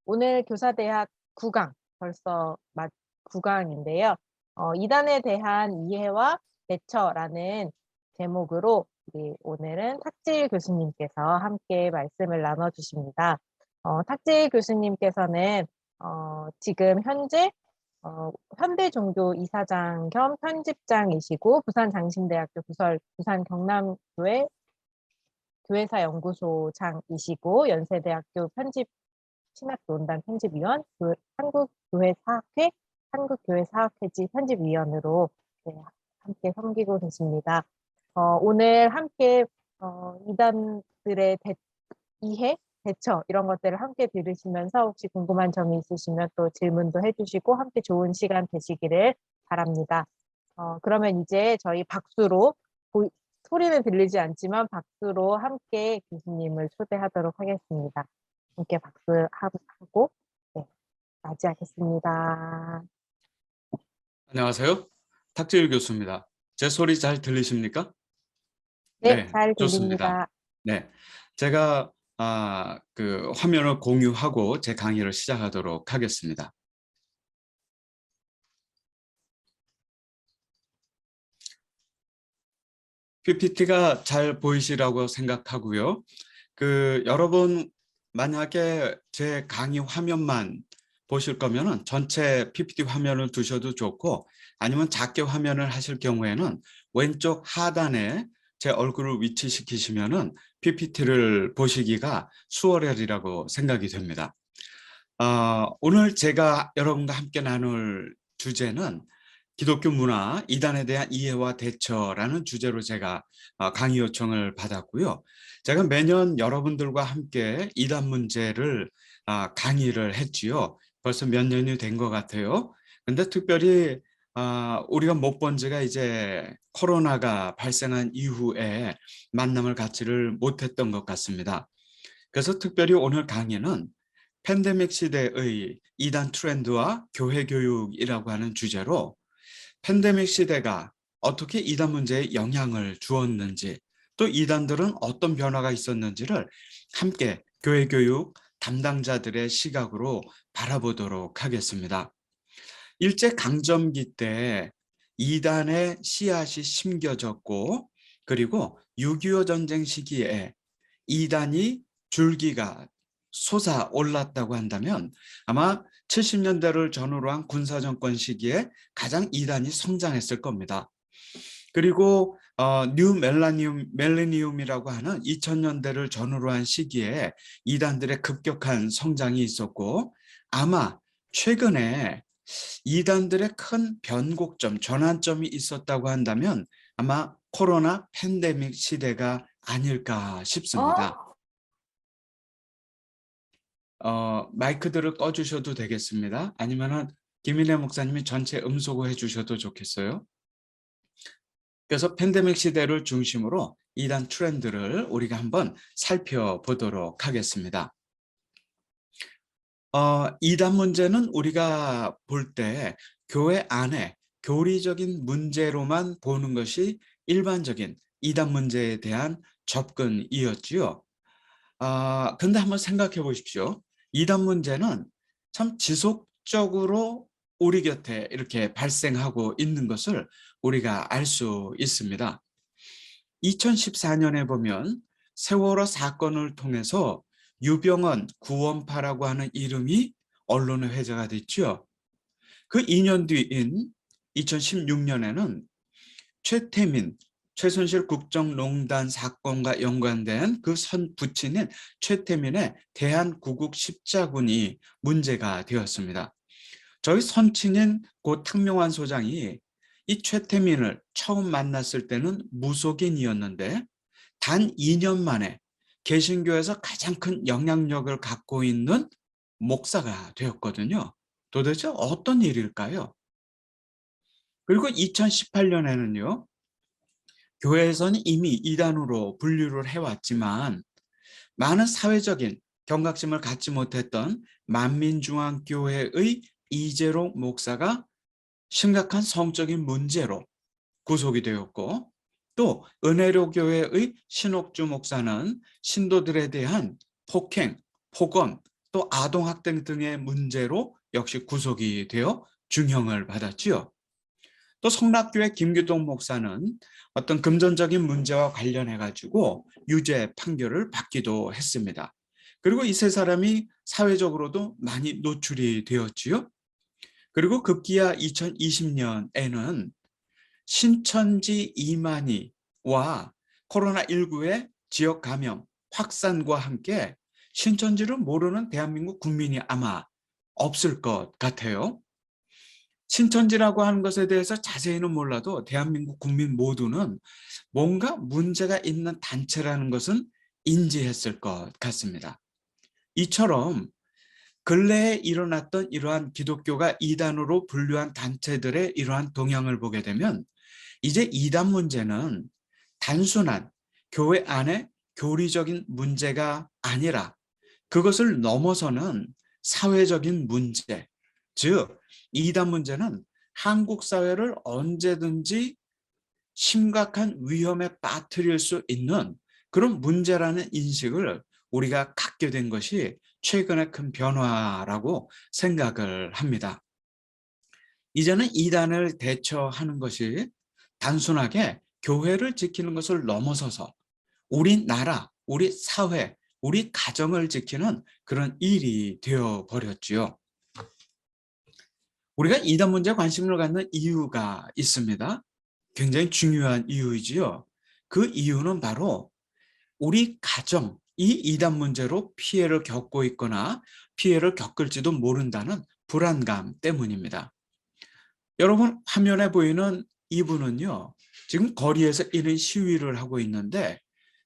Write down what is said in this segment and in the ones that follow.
오늘 교사대학 9강, 벌써 9강인데요. 이단에 대한 이해와 대처라는 제목으로 우리 오늘은 탁질 교수님께서 함께 말씀을 나눠주십니다. 탁질 교수님께서는 지금 현재 현대종교 이사장 겸 편집장이시고 부산장신대학교 부산 경남교회 교회사 연구소장이시고 연세대학교 신학교원단 편집위원, 한국교회사학회지 편집위원으로 네, 함께 섬기고 계십니다. 오늘 함께 이단들의 이해, 대처 이런 것들을 함께 들으시면서 혹시 궁금한 점이 있으시면 또 질문도 해주시고 함께 좋은 시간 되시기를 바랍니다. 그러면 이제 저희 박수로 소리는 들리지 않지만 박수로 함께 교수님을 초대하도록 하겠습니다. 함께 박수하고 네, 맞이하겠습니다. 안녕하세요. 탁재일 교수입니다. 제 소리 잘 들리십니까? 네, 잘 좋습니다. 들립니다. 네, 제가 그 화면을 공유하고 제 강의를 시작하도록 하겠습니다. PPT가 잘 보이시라고 생각하고요. 여러분 만약에 제 강의 화면만 보실 거면은 전체 PPT 화면을 두셔도 좋고, 아니면 작게 화면을 하실 경우에는 왼쪽 하단에 제 얼굴을 위치시키시면은 PPT를 보시기가 수월하리라고 생각이 됩니다. 오늘 제가 여러분과 함께 나눌 주제는 기독교 문화, 이단에 대한 이해와 대처라는 주제로 제가 강의 요청을 받았고요. 제가 매년 여러분들과 함께 이단 문제를 강의를 했지요. 벌써 몇 년이 된 것 같아요. 근데 특별히 우리가 못 본 지가 이제 코로나가 발생한 이후에 만남을 갖지를 못했던 것 같습니다. 그래서 특별히 오늘 강의는 팬데믹 시대의 이단 트렌드와 교회 교육이라고 하는 주제로 팬데믹 시대가 어떻게 이단 문제에 영향을 주었는지, 또 이단들은 어떤 변화가 있었는지를 함께 교회 교육 담당자들의 시각으로 바라보도록 하겠습니다. 일제강점기 때 이단의 씨앗이 심겨졌고, 그리고 6.25 전쟁 시기에 이단이 줄기가 솟아올랐다고 한다면 아마 70년대를 전후로 한 군사정권 시기에 가장 이단이 성장했을 겁니다. 그리고 뉴 멜레니움이라고 하는 2000년대를 전후로 한 시기에 이단들의 급격한 성장이 있었고, 아마 최근에 이단들의 큰 변곡점, 전환점이 있었다고 한다면 아마 코로나 팬데믹 시대가 아닐까 싶습니다. 마이크들을 꺼주셔도 되겠습니다. 아니면은 김인혜 목사님이 전체 음소거 해주셔도 좋겠어요. 그래서 팬데믹 시대를 중심으로 이단 트렌드를 우리가 한번 살펴보도록 하겠습니다. 이단 문제는 우리가 볼 때 교회 안에 교리적인 문제로만 보는 것이 일반적인 이단 문제에 대한 접근이었지요. 근데 한번 생각해 보십시오. 이단 문제는 참 지속적으로 우리 곁에 이렇게 발생하고 있는 것을 우리가 알 수 있습니다. 2014년에 보면 세월호 사건을 통해서 유병언 구원파라고 하는 이름이 언론에 회자가 됐죠. 그 2년 뒤인 2016년에는 최태민, 최순실 국정농단 사건과 연관된 그 부친인 최태민의 대한구국 십자군이 문제가 되었습니다. 저희 선친인 고 탁명환 소장이 이 최태민을 처음 만났을 때는 무속인이었는데 단 2년 만에 개신교에서 가장 큰 영향력을 갖고 있는 목사가 되었거든요. 도대체 어떤 일일까요? 그리고 2018년에는요. 교회에서는 이미 이단으로 분류를 해왔지만 많은 사회적인 경각심을 갖지 못했던 만민중앙교회의 이재록 목사가 심각한 성적인 문제로 구속이 되었고, 또 은혜로교회의 신옥주 목사는 신도들에 대한 폭행, 폭언, 또 아동학대 등의 문제로 역시 구속이 되어 중형을 받았지요. 또 성락교회 김규동 목사는 어떤 금전적인 문제와 관련해 가지고 유죄 판결을 받기도 했습니다. 그리고 이 세 사람이 사회적으로도 많이 노출이 되었지요. 그리고 급기야 2020년에는 신천지 이만희와 코로나19의 지역 감염 확산과 함께 신천지를 모르는 대한민국 국민이 아마 없을 것 같아요. 신천지라고 하는 것에 대해서 자세히는 몰라도 대한민국 국민 모두는 뭔가 문제가 있는 단체라는 것은 인지했을 것 같습니다. 이처럼 근래에 일어났던 이러한 기독교가 이단으로 분류한 단체들의 이러한 동향을 보게 되면 이제 이단 문제는 단순한 교회 안의 교리적인 문제가 아니라 그것을 넘어서는 사회적인 문제, 즉 이단 문제는 한국 사회를 언제든지 심각한 위험에 빠뜨릴 수 있는 그런 문제라는 인식을 우리가 갖게 된 것이 최근의 큰 변화라고 생각을 합니다. 이제는 이단을 대처하는 것이 단순하게 교회를 지키는 것을 넘어서서 우리 나라, 우리 사회, 우리 가정을 지키는 그런 일이 되어 버렸지요. 우리가 이단 문제에 관심을 갖는 이유가 있습니다. 굉장히 중요한 이유이지요. 그 이유는 바로 우리 가정, 이 이단 문제로 피해를 겪고 있거나 피해를 겪을지도 모른다는 불안감 때문입니다. 여러분, 화면에 보이는 이분은요, 지금 거리에서 이런 시위를 하고 있는데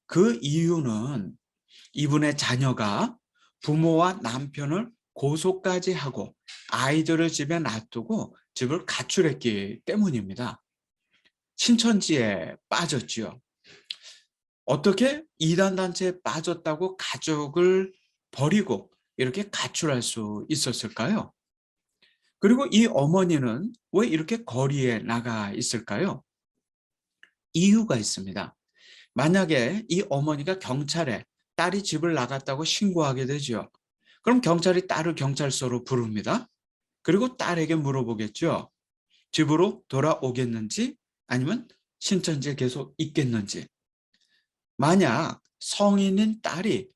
그 이유는 이분의 자녀가 부모와 남편을 고소까지 하고 아이들을 집에 놔두고 집을 가출했기 때문입니다. 신천지에 빠졌지요. 어떻게 이단 단체에 빠졌다고 가족을 버리고 이렇게 가출할 수 있었을까요? 그리고 이 어머니는 왜 이렇게 거리에 나가 있을까요? 이유가 있습니다. 만약에 이 어머니가 경찰에 딸이 집을 나갔다고 신고하게 되죠. 그럼 경찰이 딸을 경찰서로 부릅니다. 그리고 딸에게 물어보겠죠. 집으로 돌아오겠는지 아니면 신천지에 계속 있겠는지. 만약 성인인 딸이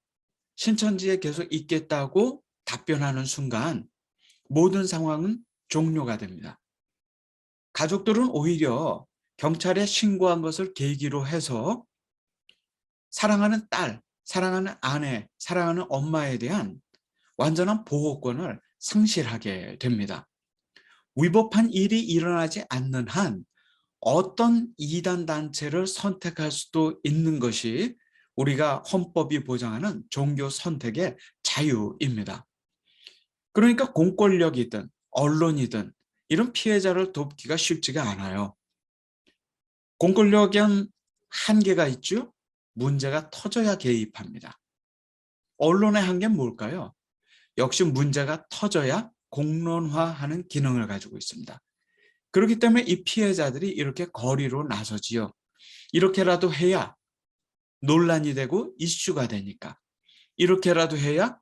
신천지에 계속 있겠다고 답변하는 순간 모든 상황은 종료가 됩니다. 가족들은 오히려 경찰에 신고한 것을 계기로 해서 사랑하는 딸, 사랑하는 아내, 사랑하는 엄마에 대한 완전한 보호권을 상실하게 됩니다. 위법한 일이 일어나지 않는 한 어떤 이단 단체를 선택할 수도 있는 것이 우리가 헌법이 보장하는 종교 선택의 자유입니다. 그러니까 공권력이든 언론이든 이런 피해자를 돕기가 쉽지가 않아요. 공권력엔 한계가 있죠. 문제가 터져야 개입합니다. 언론의 한계는 뭘까요? 역시 문제가 터져야 공론화하는 기능을 가지고 있습니다. 그렇기 때문에 이 피해자들이 이렇게 거리로 나서지요. 이렇게라도 해야 논란이 되고 이슈가 되니까. 이렇게라도 해야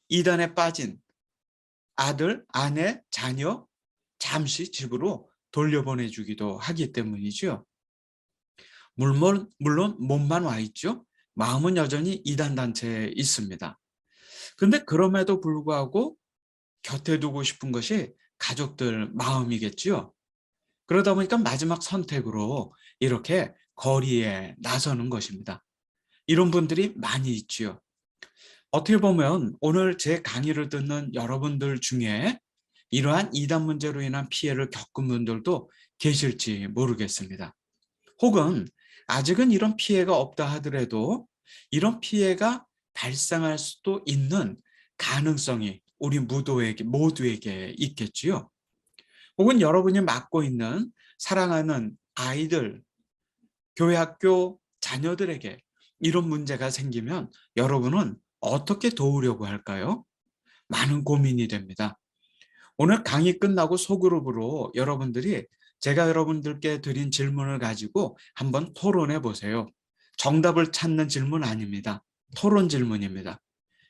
이단에 빠진 아들, 아내, 자녀 잠시 집으로 돌려보내주기도 하기 때문이죠. 물론 몸만 와 있죠. 마음은 여전히 이단 단체에 있습니다. 근데 그럼에도 불구하고 곁에 두고 싶은 것이 가족들 마음이겠지요. 그러다 보니까 마지막 선택으로 이렇게 거리에 나서는 것입니다. 이런 분들이 많이 있지요. 어떻게 보면 오늘 제 강의를 듣는 여러분들 중에 이러한 이단 문제로 인한 피해를 겪은 분들도 계실지 모르겠습니다. 혹은 아직은 이런 피해가 없다 하더라도 이런 피해가 발생할 수도 있는 가능성이 우리 모두에게 있겠지요. 혹은 여러분이 맡고 있는 사랑하는 아이들, 교회 학교 자녀들에게 이런 문제가 생기면 여러분은 어떻게 도우려고 할까요? 많은 고민이 됩니다. 오늘 강의 끝나고 소그룹으로 여러분들이 제가 여러분들께 드린 질문을 가지고 한번 토론해 보세요. 정답을 찾는 질문 아닙니다. 토론 질문입니다.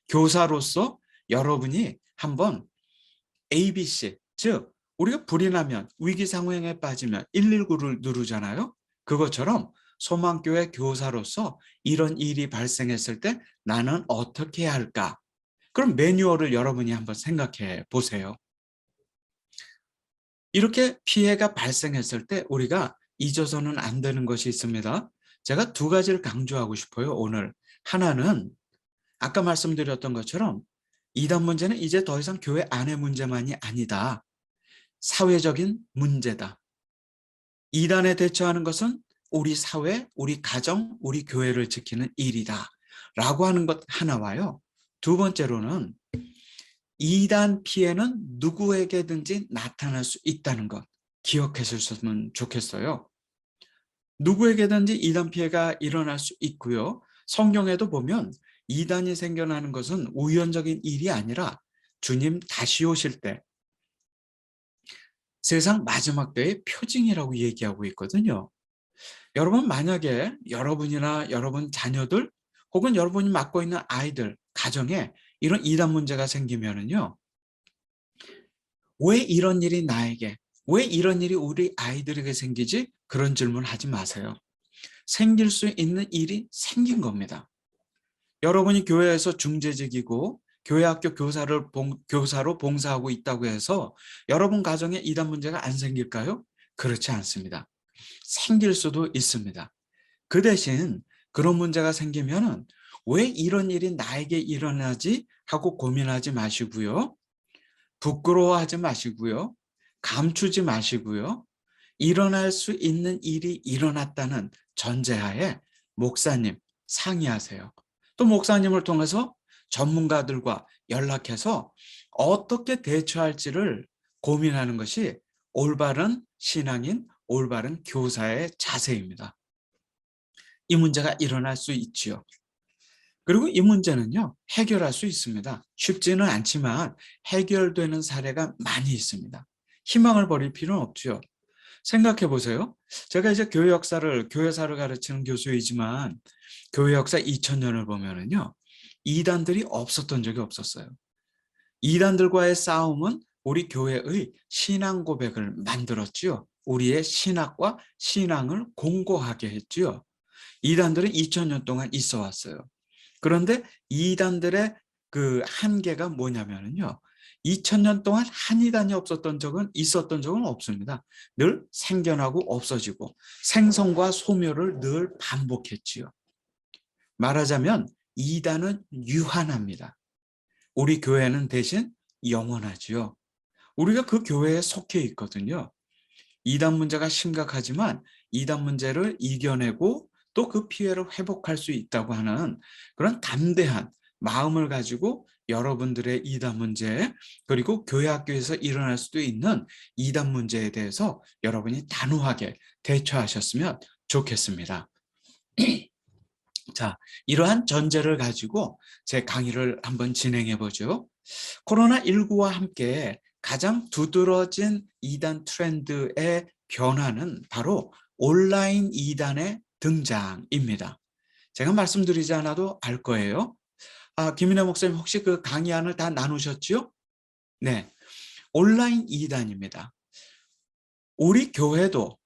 교사로서 여러분이 한번 ABC, 즉 우리가 불이 나면 위기 상황에 빠지면 119를 누르잖아요. 그것처럼 소망교회 교사로서 이런 일이 발생했을 때 나는 어떻게 해야 할까? 그럼 매뉴얼을 여러분이 한번 생각해 보세요. 이렇게 피해가 발생했을 때 우리가 잊어서는 안 되는 것이 있습니다. 제가 두 가지를 강조하고 싶어요, 오늘. 하나는 아까 말씀드렸던 것처럼 이단 문제는 이제 더 이상 교회 안의 문제만이 아니다. 사회적인 문제다. 이단에 대처하는 것은 우리 사회, 우리 가정, 우리 교회를 지키는 일이다. 라고 하는 것 하나와요. 두 번째로는 이단 피해는 누구에게든지 나타날 수 있다는 것 기억하셨으면 좋겠어요. 누구에게든지 이단 피해가 일어날 수 있고요. 성경에도 보면 이단이 생겨나는 것은 우연적인 일이 아니라 주님 다시 오실 때 세상 마지막 때의 표징이라고 얘기하고 있거든요. 여러분 만약에 여러분이나 여러분 자녀들 혹은 여러분이 맡고 있는 아이들 가정에 이런 이단 문제가 생기면은요. 왜 이런 일이 나에게, 왜 이런 일이 우리 아이들에게 생기지? 그런 질문 하지 마세요. 생길 수 있는 일이 생긴 겁니다. 여러분이 교회에서 중재직이고 교회 학교 교사로 봉사하고 있다고 해서 여러분 가정에 이단 문제가 안 생길까요? 그렇지 않습니다. 생길 수도 있습니다. 그 대신 그런 문제가 생기면은 왜 이런 일이 나에게 일어나지 하고 고민하지 마시고요. 부끄러워하지 마시고요. 감추지 마시고요. 일어날 수 있는 일이 일어났다는 전제하에 목사님 상의하세요. 또 목사님을 통해서 전문가들과 연락해서 어떻게 대처할지를 고민하는 것이 올바른 신앙인, 올바른 교사의 자세입니다. 이 문제가 일어날 수 있지요. 그리고 이 문제는요, 해결할 수 있습니다. 쉽지는 않지만 해결되는 사례가 많이 있습니다. 희망을 버릴 필요는 없죠. 생각해 보세요. 제가 이제 교회사를 가르치는 교수이지만 교회 역사 2000년을 보면은요, 이단들이 없었던 적이 없었어요. 이단들과의 싸움은 우리 교회의 신앙 고백을 만들었지요. 우리의 신학과 신앙을 공고하게 했지요. 이단들은 2000년 동안 있어 왔어요. 그런데 이단들의 그 한계가 뭐냐면요. 2000년 동안 한 이단이 있었던 적은 없습니다. 늘 생겨나고 없어지고 생성과 소멸을 늘 반복했지요. 말하자면 이단은 유한합니다. 우리 교회는 대신 영원하지요. 우리가 그 교회에 속해 있거든요. 이단 문제가 심각하지만 이단 문제를 이겨내고 또 그 피해를 회복할 수 있다고 하는 그런 담대한 마음을 가지고 여러분들의 이단 문제 그리고 교회 학교에서 일어날 수도 있는 이단 문제에 대해서 여러분이 단호하게 대처하셨으면 좋겠습니다. 자, 이러한 전제를 가지고 제 강의를 한번 진행해 보죠. 코로나19와 함께 가장 두드러진 이단 트렌드의 변화는 바로 온라인 이단의 등장입니다. 제가 말씀드리지 않아도 알 거예요. 김인혜 목사님 혹시 그 강의안을 다 나누셨죠? 네, 온라인 이단입니다. 우리 교회도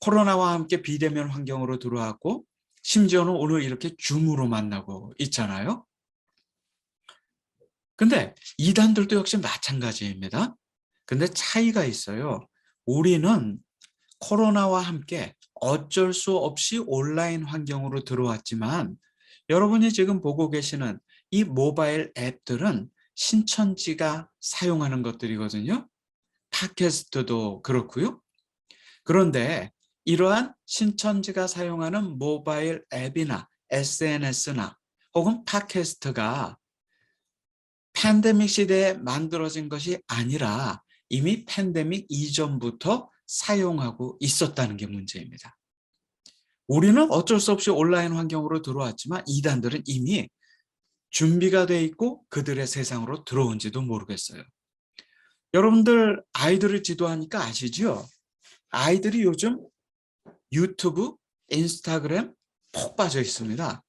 코로나와 함께 비대면 환경으로 들어왔고 심지어는 오늘 이렇게 줌으로 만나고 있잖아요. 근데 이단들도 역시 마찬가지입니다. 근데 차이가 있어요. 우리는 코로나와 함께 어쩔 수 없이 온라인 환경으로 들어왔지만 여러분이 지금 보고 계시는 이 모바일 앱들은 신천지가 사용하는 것들이거든요. 팟캐스트도 그렇고요. 그런데 이러한 신천지가 사용하는 모바일 앱이나 SNS나 혹은 팟캐스트가 팬데믹 시대에 만들어진 것이 아니라 이미 팬데믹 이전부터 사용하고 있었다는 게 문제입니다. 우리는 어쩔 수 없이 온라인 환경으로 들어왔지만 이단들은 이미 준비가 돼 있고 그들의 세상으로 들어온지도 모르겠어요. 여러분들 아이들을 지도하니까 아시죠? 아이들이 요즘 유튜브, 인스타그램 폭 빠져 있습니다.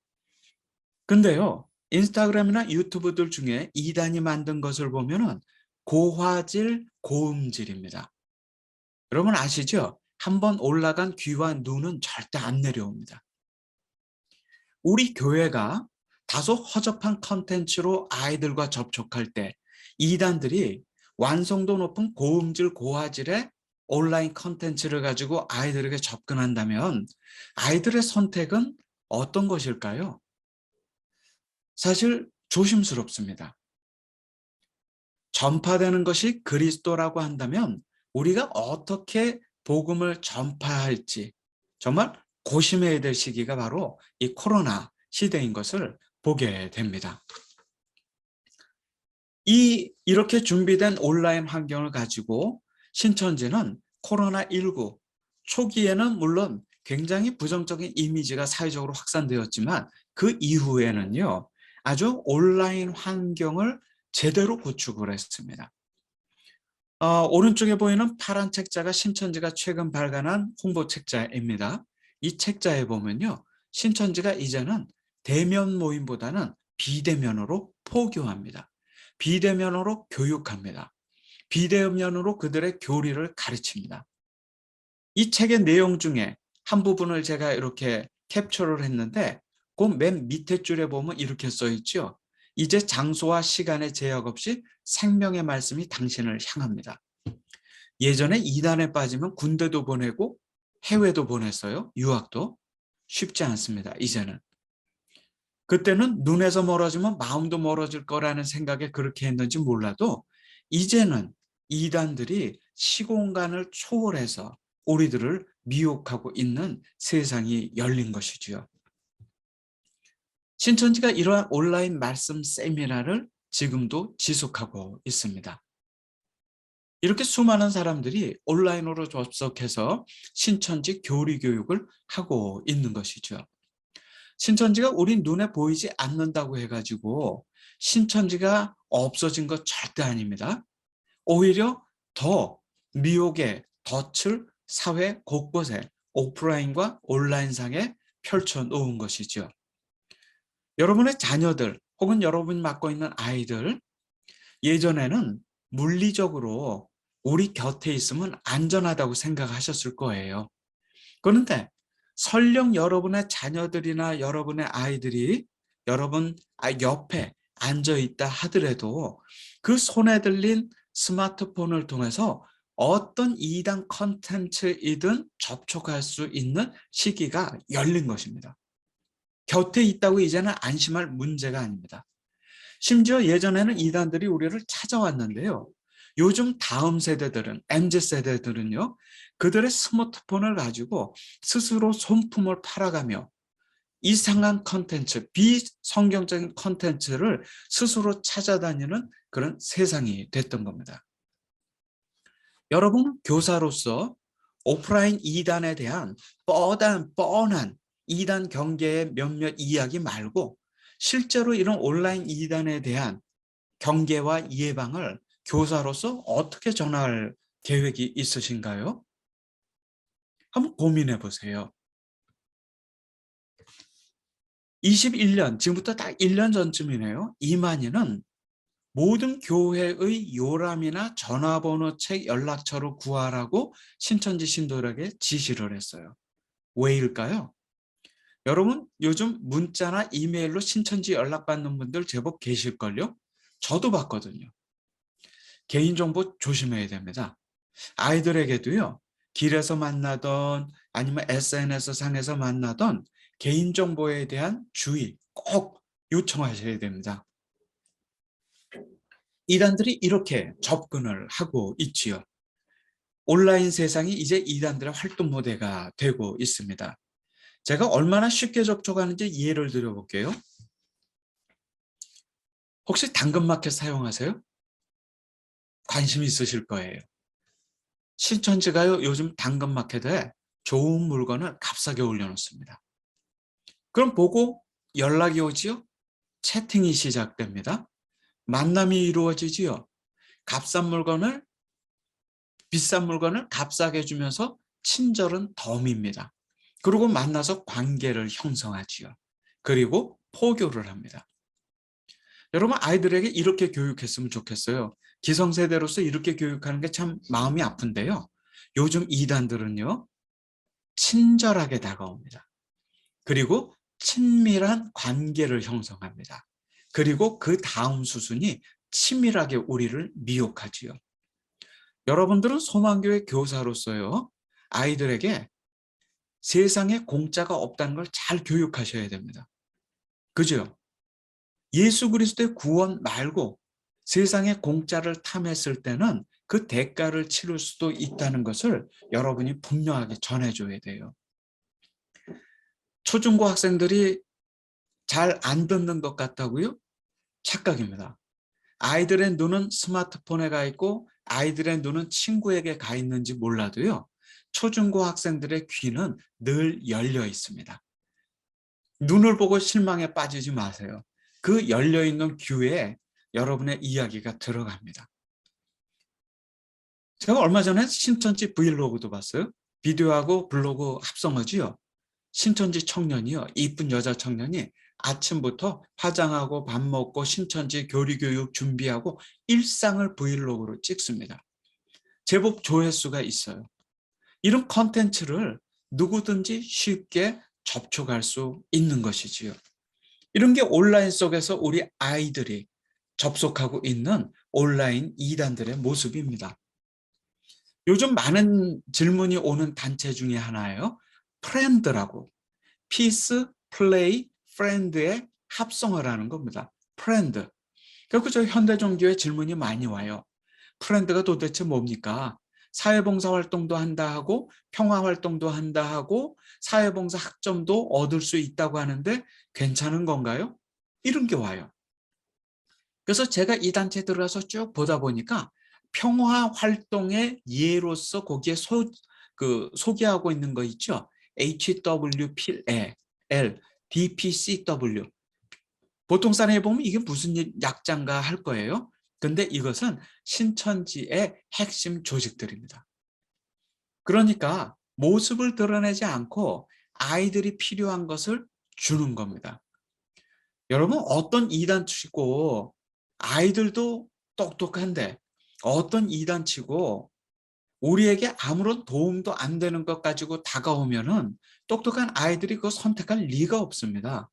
근데요, 인스타그램이나 유튜브들 중에 이단이 만든 것을 보면은 고화질, 고음질입니다. 여러분 아시죠? 한번 올라간 귀와 눈은 절대 안 내려옵니다. 우리 교회가 다소 허접한 컨텐츠로 아이들과 접촉할 때 이단들이 완성도 높은 고음질, 고화질의 온라인 컨텐츠를 가지고 아이들에게 접근한다면 아이들의 선택은 어떤 것일까요? 사실 조심스럽습니다. 전파되는 것이 그리스도라고 한다면 우리가 어떻게 복음을 전파할지 정말 고심해야 될 시기가 바로 이 코로나 시대인 것을 보게 됩니다. 이렇게 준비된 온라인 환경을 가지고 신천지는 코로나19 초기에는 물론 굉장히 부정적인 이미지가 사회적으로 확산되었지만 그 이후에는요, 아주 온라인 환경을 제대로 구축을 했습니다. 오른쪽에 보이는 파란 책자가 신천지가 최근 발간한 홍보 책자입니다. 이 책자에 보면요, 신천지가 이제는 대면 모임보다는 비대면으로 포교합니다. 비대면으로 교육합니다. 비대면으로 그들의 교리를 가르칩니다. 이 책의 내용 중에 한 부분을 제가 이렇게 캡처를 했는데 그 맨 밑에 줄에 보면 이렇게 써 있죠. 이제 장소와 시간의 제약 없이 생명의 말씀이 당신을 향합니다. 예전에 이단에 빠지면 군대도 보내고 해외도 보냈어요. 유학도. 쉽지 않습니다. 이제는. 그때는 눈에서 멀어지면 마음도 멀어질 거라는 생각에 그렇게 했는지 몰라도 이제는 이단들이 시공간을 초월해서 우리들을 미혹하고 있는 세상이 열린 것이지요. 신천지가 이러한 온라인 말씀 세미나를 지금도 지속하고 있습니다. 이렇게 수많은 사람들이 온라인으로 접속해서 신천지 교리 교육을 하고 있는 것이죠. 신천지가 우리 눈에 보이지 않는다고 해가지고 신천지가 없어진 것 절대 아닙니다. 오히려 더 미혹의 덫을 사회 곳곳에 오프라인과 온라인상에 펼쳐 놓은 것이죠. 여러분의 자녀들 혹은 여러분이 맡고 있는 아이들, 예전에는 물리적으로 우리 곁에 있으면 안전하다고 생각하셨을 거예요. 그런데 설령 여러분의 자녀들이나 여러분의 아이들이 여러분 옆에 앉아 있다 하더라도 그 손에 들린 스마트폰을 통해서 어떤 이단 컨텐츠이든 접촉할 수 있는 시기가 열린 것입니다. 곁에 있다고 이제는 안심할 문제가 아닙니다. 심지어 예전에는 이단들이 우리를 찾아왔는데요. 요즘 다음 세대들은, MZ세대들은요, 그들의 스마트폰을 가지고 스스로 손품을 팔아가며 이상한 컨텐츠, 비성경적인 컨텐츠를 스스로 찾아다니는 그런 세상이 됐던 겁니다. 여러분, 교사로서 오프라인 이단에 대한 뻔한 이단 경계의 몇몇 이야기 말고 실제로 이런 온라인 이단에 대한 경계와 예방을 교사로서 어떻게 전할 계획이 있으신가요? 한번 고민해 보세요. 21년, 지금부터 딱 1년 전쯤이네요. 이만희는 모든 교회의 요람이나 전화번호 책 연락처를 구하라고 신천지 신도들에게 지시를 했어요. 왜일까요? 여러분, 요즘 문자나 이메일로 신천지 연락받는 분들 제법 계실걸요? 저도 받거든요. 개인정보 조심해야 됩니다. 아이들에게도요, 길에서 만나던 아니면 SNS 상에서 만나던 개인정보에 대한 주의 꼭 요청하셔야 됩니다. 이단들이 이렇게 접근을 하고 있지요. 온라인 세상이 이제 이단들의 활동 무대가 되고 있습니다. 제가 얼마나 쉽게 접촉하는지 예를 들어볼게요. 혹시 당근마켓 사용하세요? 관심 있으실 거예요. 신천지가요, 요즘 당근마켓에 좋은 물건을 값싸게 올려놓습니다. 그럼 보고 연락이 오지요? 채팅이 시작됩니다. 만남이 이루어지지요. 비싼 물건을 값싸게 주면서 친절은 덤입니다. 그리고 만나서 관계를 형성하지요. 그리고 포교를 합니다. 여러분 아이들에게 이렇게 교육했으면 좋겠어요. 기성세대로서 이렇게 교육하는 게 참 마음이 아픈데요. 요즘 이단들은요. 친절하게 다가옵니다. 그리고 친밀한 관계를 형성합니다. 그리고 그 다음 수순이 치밀하게 우리를 미혹하지요. 여러분들은 소망교회 교사로서요. 아이들에게 세상에 공짜가 없다는 걸 잘 교육하셔야 됩니다. 그죠? 예수 그리스도의 구원 말고 세상에 공짜를 탐했을 때는 그 대가를 치를 수도 있다는 것을 여러분이 분명하게 전해줘야 돼요. 초중고 학생들이 잘 안 듣는 것 같다고요? 착각입니다. 아이들의 눈은 스마트폰에 가 있고 아이들의 눈은 친구에게 가 있는지 몰라도요. 초중고 학생들의 귀는 늘 열려 있습니다. 눈을 보고 실망에 빠지지 마세요. 그 열려 있는 귀에 여러분의 이야기가 들어갑니다. 제가 얼마 전에 신천지 브이로그도 봤어요. 비디오하고 블로그 합성어지요. 신천지 청년이요. 이쁜 여자 청년이 아침부터 화장하고 밥 먹고 신천지 교리교육 준비하고 일상을 브이로그로 찍습니다. 제법 조회수가 있어요. 이런 컨텐츠를 누구든지 쉽게 접촉할 수 있는 것이지요. 이런 게 온라인 속에서 우리 아이들이 접속하고 있는 온라인 이단들의 모습입니다. 요즘 많은 질문이 오는 단체 중에 하나예요. 프렌드라고. 피스, 플레이, 프렌드의 합성어라는 겁니다. 프렌드. 그리고 저 현대종교에 질문이 많이 와요. 프렌드가 도대체 뭡니까? 사회봉사 활동도 한다 하고 평화 활동도 한다 하고 사회봉사 학점도 얻을 수 있다고 하는데 괜찮은 건가요? 이런 게 와요. 그래서 제가 이 단체에 들어가서 쭉 보다 보니까 평화 활동의 예로서 거기에 소개하고 있는 거 있죠? HWPL, DPCW. 보통 사람이 보면 이게 무슨 약자인가 할 거예요. 근데 이것은 신천지의 핵심 조직들입니다. 그러니까 모습을 드러내지 않고 아이들이 필요한 것을 주는 겁니다. 여러분 어떤 이단치고 아이들도 똑똑한데 어떤 이단치고 우리에게 아무런 도움도 안 되는 것 가지고 다가오면은 똑똑한 아이들이 그거 선택할 리가 없습니다.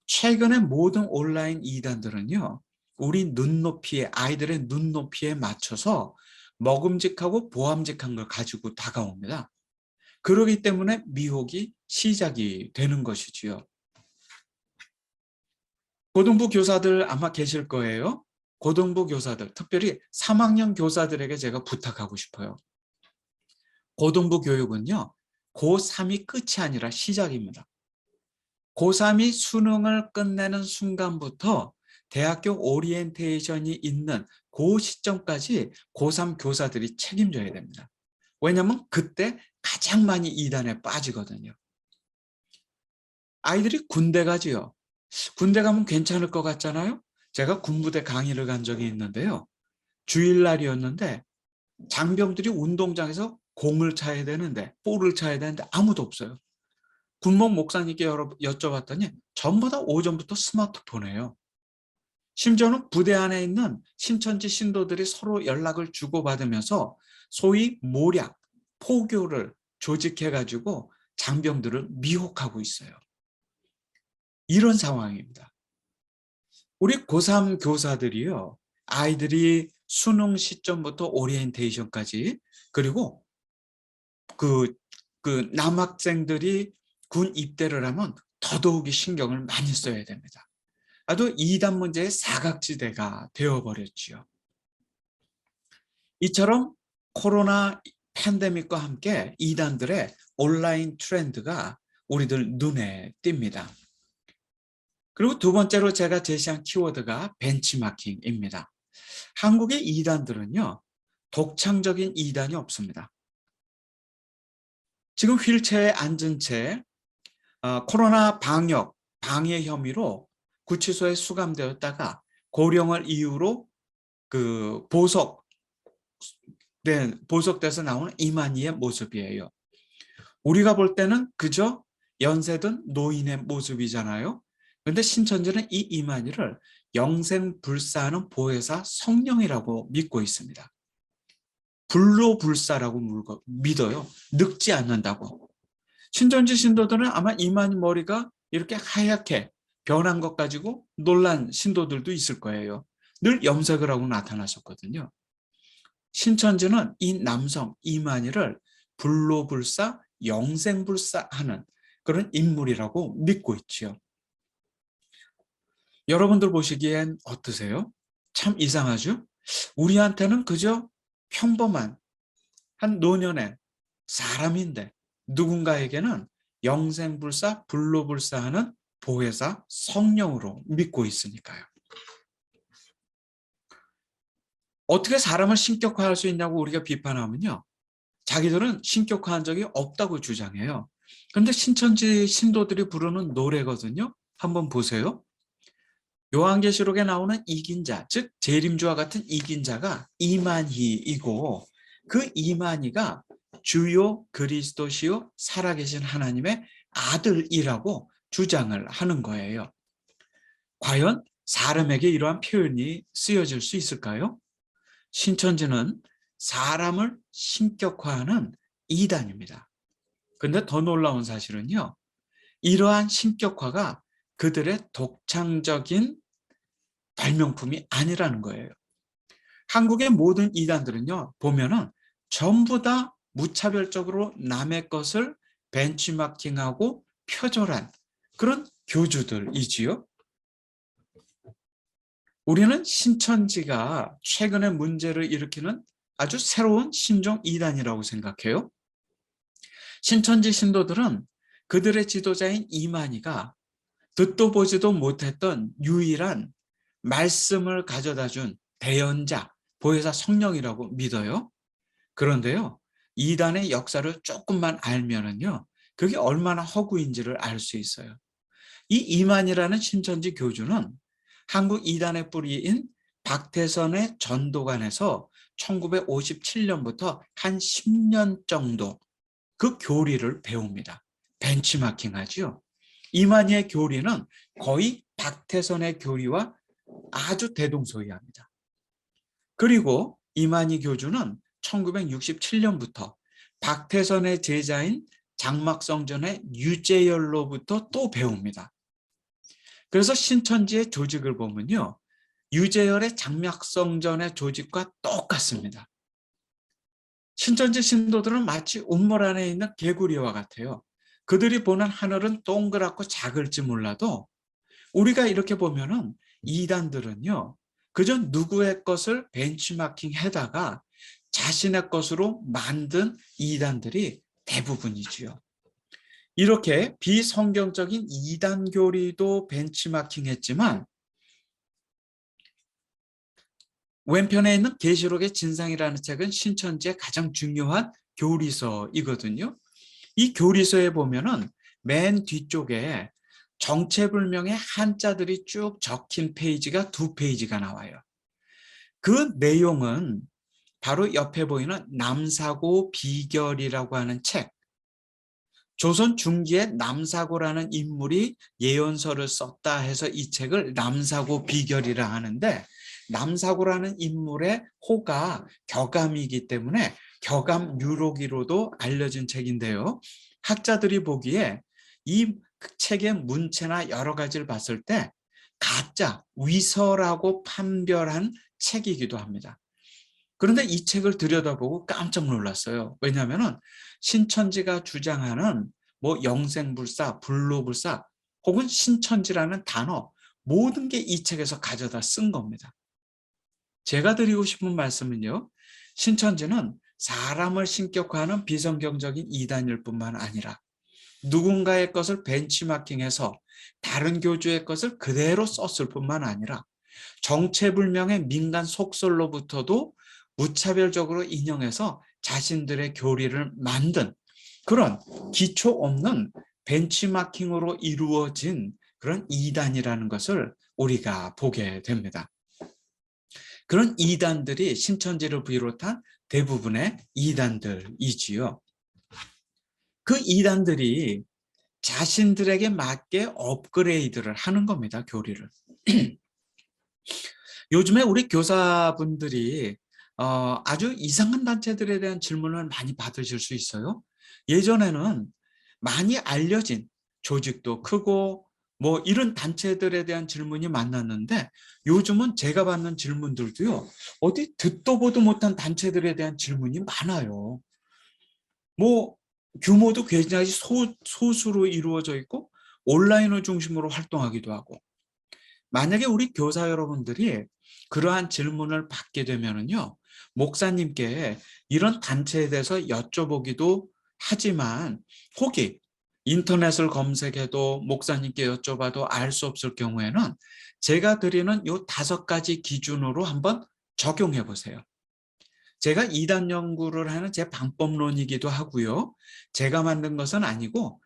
최근에 모든 온라인 이단들은요, 우리 눈높이에, 아이들의 눈높이에 맞춰서 먹음직하고 보암직한 걸 가지고 다가옵니다. 그러기 때문에 미혹이 시작이 되는 것이지요. 고등부 교사들 아마 계실 거예요. 고등부 교사들, 특별히 3학년 교사들에게 제가 부탁하고 싶어요. 고등부 교육은요, 고3이 끝이 아니라 시작입니다. 고3이 수능을 끝내는 순간부터 대학교 오리엔테이션이 있는 그 시점까지 고3 교사들이 책임져야 됩니다. 왜냐하면 그때 가장 많이 이단에 빠지거든요. 아이들이 군대 가지요. 군대 가면 괜찮을 것 같잖아요. 제가 군부대 강의를 간 적이 있는데요. 주일날이었는데 장병들이 운동장에서 공을 차야 되는데 볼을 차야 되는데 아무도 없어요. 군목 목사님께 여쭤봤더니 전부 다 오전부터 스마트폰이에요. 심지어는 부대 안에 있는 신천지 신도들이 서로 연락을 주고받으면서 소위 모략, 포교를 조직해가지고 장병들을 미혹하고 있어요. 이런 상황입니다. 우리 고3 교사들이요. 아이들이 수능 시점부터 오리엔테이션까지 그리고 그 남학생들이 군 입대를 하면 더더욱이 신경을 많이 써야 됩니다. 아주 이단 문제의 사각지대가 되어버렸지요. 이처럼 코로나 팬데믹과 함께 이단들의 온라인 트렌드가 우리들 눈에 띕니다. 그리고 두 번째로 제가 제시한 키워드가 벤치마킹입니다. 한국의 이단들은요, 독창적인 이단이 없습니다. 지금 휠체어에 앉은 채 코로나 방해 혐의로 구치소에 수감되었다가 고령을 이유로 보석돼서 나오는 이만희의 모습이에요. 우리가 볼 때는 그저 연세든 노인의 모습이잖아요. 그런데 신천지는 이 이만희를 영생불사하는 보혜사 성령이라고 믿고 있습니다. 불로불사라고 믿어요. 늙지 않는다고. 신천지 신도들은 아마 이만희 머리가 이렇게 하얗게 변한 것 가지고 놀란 신도들도 있을 거예요. 늘 염색을 하고 나타나셨거든요. 신천지는 이 남성 이만희를 불로불사, 영생불사하는 그런 인물이라고 믿고 있지요. 여러분들 보시기엔 어떠세요? 참 이상하죠? 우리한테는 그저 평범한 한 노년의 사람인데 누군가에게는 영생불사, 불로불사하는 보혜사 성령으로 믿고 있으니까요. 어떻게 사람을 신격화할 수 있냐고 우리가 비판하면요. 자기들은 신격화한 적이 없다고 주장해요. 그런데 신천지 신도들이 부르는 노래거든요. 한번 보세요. 요한계시록에 나오는 이긴 자, 즉 재림주와 같은 이긴 자가 이만희이고 그 이만희가 주요 그리스도시요 살아계신 하나님의 아들이라고 주장을 하는 거예요. 과연 사람에게 이러한 표현이 쓰여질 수 있을까요? 신천지는 사람을 신격화하는 이단입니다. 근데 더 놀라운 사실은요. 이러한 신격화가 그들의 독창적인 발명품이 아니라는 거예요. 한국의 모든 이단들은요. 보면은 전부 다 무차별적으로 남의 것을 벤치마킹하고 표절한 그런 교주들이지요. 우리는 신천지가 최근에 문제를 일으키는 아주 새로운 신종 이단이라고 생각해요. 신천지 신도들은 그들의 지도자인 이만희가 듣도 보지도 못했던 유일한 말씀을 가져다 준 대연자, 보혜사 성령이라고 믿어요. 그런데요, 이단의 역사를 조금만 알면은요, 그게 얼마나 허구인지를 알 수 있어요. 이 이만희라는 신천지 교주는 한국 이단의 뿌리인 박태선의 전도관에서 1957년부터 한 10년 정도 그 교리를 배웁니다. 벤치마킹하지요. 이만희의 교리는 거의 박태선의 교리와 아주 대동소이합니다. 그리고 이만희 교주는 1967년부터 박태선의 제자인 장막성전의 유재열로부터 또 배웁니다. 그래서 신천지의 조직을 보면요. 유재열의 장막성전의 조직과 똑같습니다. 신천지 신도들은 마치 운물 안에 있는 개구리와 같아요. 그들이 보는 하늘은 동그랗고 작을지 몰라도 우리가 이렇게 보면은 이단들은요. 그저 누구의 것을 벤치마킹해다가 자신의 것으로 만든 이단들이 대부분이지요. 이렇게 비성경적인 이단 교리도 벤치마킹했지만 왼편에 있는 계시록의 진상이라는 책은 신천지의 가장 중요한 교리서이거든요. 이 교리서에 보면은 맨 뒤쪽에 정체불명의 한자들이 쭉 적힌 페이지가 2페이지가 나와요. 그 내용은 바로 옆에 보이는 남사고 비결이라고 하는 책, 조선 중기에 남사고라는 인물이 예언서를 썼다 해서 이 책을 남사고 비결이라 하는데 남사고라는 인물의 호가 격암이기 때문에 격암 유로기로도 알려진 책인데요. 학자들이 보기에 이 책의 문체나 여러 가지를 봤을 때 가짜, 위서라고 판별한 책이기도 합니다. 그런데 이 책을 들여다보고 깜짝 놀랐어요. 왜냐하면 신천지가 주장하는 뭐 영생불사, 불로불사 혹은 신천지라는 단어 모든 게 이 책에서 가져다 쓴 겁니다. 제가 드리고 싶은 말씀은요. 신천지는 사람을 신격화하는 비성경적인 이단일 뿐만 아니라 누군가의 것을 벤치마킹해서 다른 교주의 것을 그대로 썼을 뿐만 아니라 정체불명의 민간 속설로부터도 무차별적으로 인용해서 자신들의 교리를 만든 그런 기초 없는 벤치마킹으로 이루어진 그런 이단이라는 것을 우리가 보게 됩니다. 그런 이단들이 신천지를 비롯한 대부분의 이단들이지요. 그 이단들이 자신들에게 맞게 업그레이드를 하는 겁니다, 교리를. 요즘에 우리 교사분들이 아주 이상한 단체들에 대한 질문을 많이 받으실 수 있어요. 예전에는 많이 알려진 조직도 크고 뭐 이런 단체들에 대한 질문이 많았는데 요즘은 제가 받는 질문들도요. 어디 듣도 보도 못한 단체들에 대한 질문이 많아요. 뭐 규모도 굉장히 소수로 이루어져 있고 온라인을 중심으로 활동하기도 하고 만약에 우리 교사 여러분들이 그러한 질문을 받게 되면은요, 목사님께 이런 단체에 대해서 여쭤보기도 하지만 혹이 인터넷을 검색해도 목사님께 여쭤봐도 알 수 없을 경우에는 제가 드리는 요 5가지 기준으로 한번 적용해 보세요. 제가 이단 연구를 하는 제 방법론이기도 하고요. 제가 만든 것은 아니고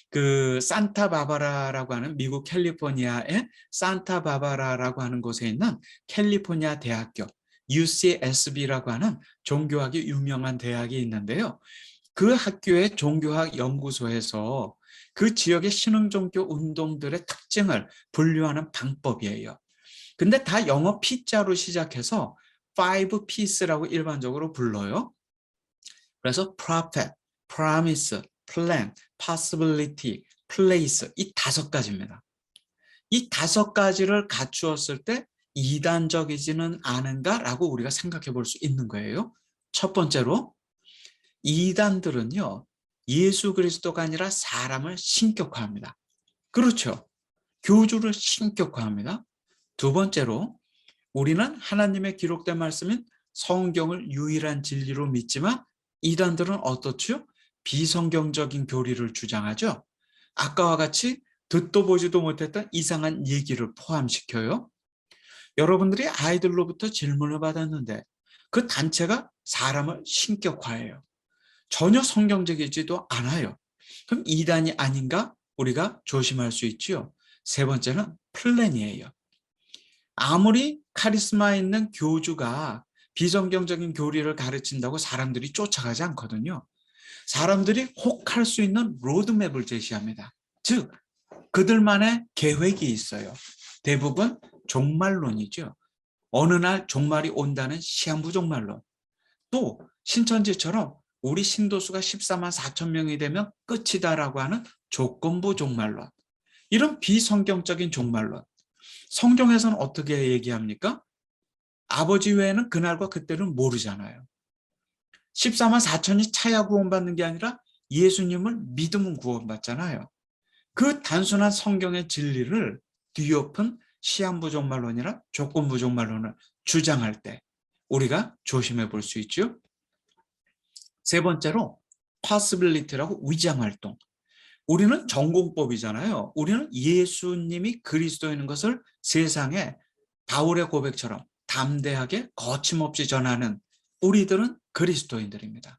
그 산타바바라라고 하는 미국 캘리포니아의 산타바바라라고 하는 곳에 있는 캘리포니아 대학교 UCSB라고 하는 종교학이 유명한 대학이 있는데요. 그 학교의 종교학 연구소에서 그 지역의 신흥종교 운동들의 특징을 분류하는 방법이에요. 근데 다 영어 P자로 시작해서 5Ps라고 일반적으로 불러요. 그래서 prophet, promise, plan, possibility, place 이 5가지입니다. 이 5가지를 갖추었을 때 이단적이지는 않은가라고 우리가 생각해 볼 수 있는 거예요. 첫 번째로 이단들은요. 예수 그리스도가 아니라 사람을 신격화합니다. 그렇죠. 교주를 신격화합니다. 두 번째로 우리는 하나님의 기록된 말씀인 성경을 유일한 진리로 믿지만 이단들은 어떻죠? 비성경적인 교리를 주장하죠. 아까와 같이 듣도 보지도 못했던 이상한 얘기를 포함시켜요. 여러분들이 아이들로부터 질문을 받았는데 그 단체가 사람을 신격화해요. 전혀 성경적이지도 않아요. 그럼 이단이 아닌가? 우리가 조심할 수 있지요. 세 번째는 플랜이에요. 아무리 카리스마 있는 교주가 비성경적인 교리를 가르친다고 사람들이 쫓아가지 않거든요. 사람들이 혹할 수 있는 로드맵을 제시합니다. 즉, 그들만의 계획이 있어요. 대부분 종말론이죠. 어느 날 종말이 온다는 시한부 종말론. 또 신천지처럼 우리 신도수가 14만 4천 명이 되면 끝이다라고 하는 조건부 종말론. 이런 비성경적인 종말론. 성경에서는 어떻게 얘기합니까? 아버지 외에는 그날과 그때는 모르잖아요. 14만 4천이 차야 구원받는 게 아니라 예수님을 믿으면 구원받잖아요. 그 단순한 성경의 진리를 뒤엎은 시한부 종말론이나 조건부 종말론을 주장할 때 우리가 조심해 볼 수 있죠. 세 번째로 possibility라고 위장활동. 우리는 전공법이잖아요. 우리는 예수님이 그리스도인 것을 세상에 바울의 고백처럼 담대하게 거침없이 전하는 우리들은 그리스도인들입니다.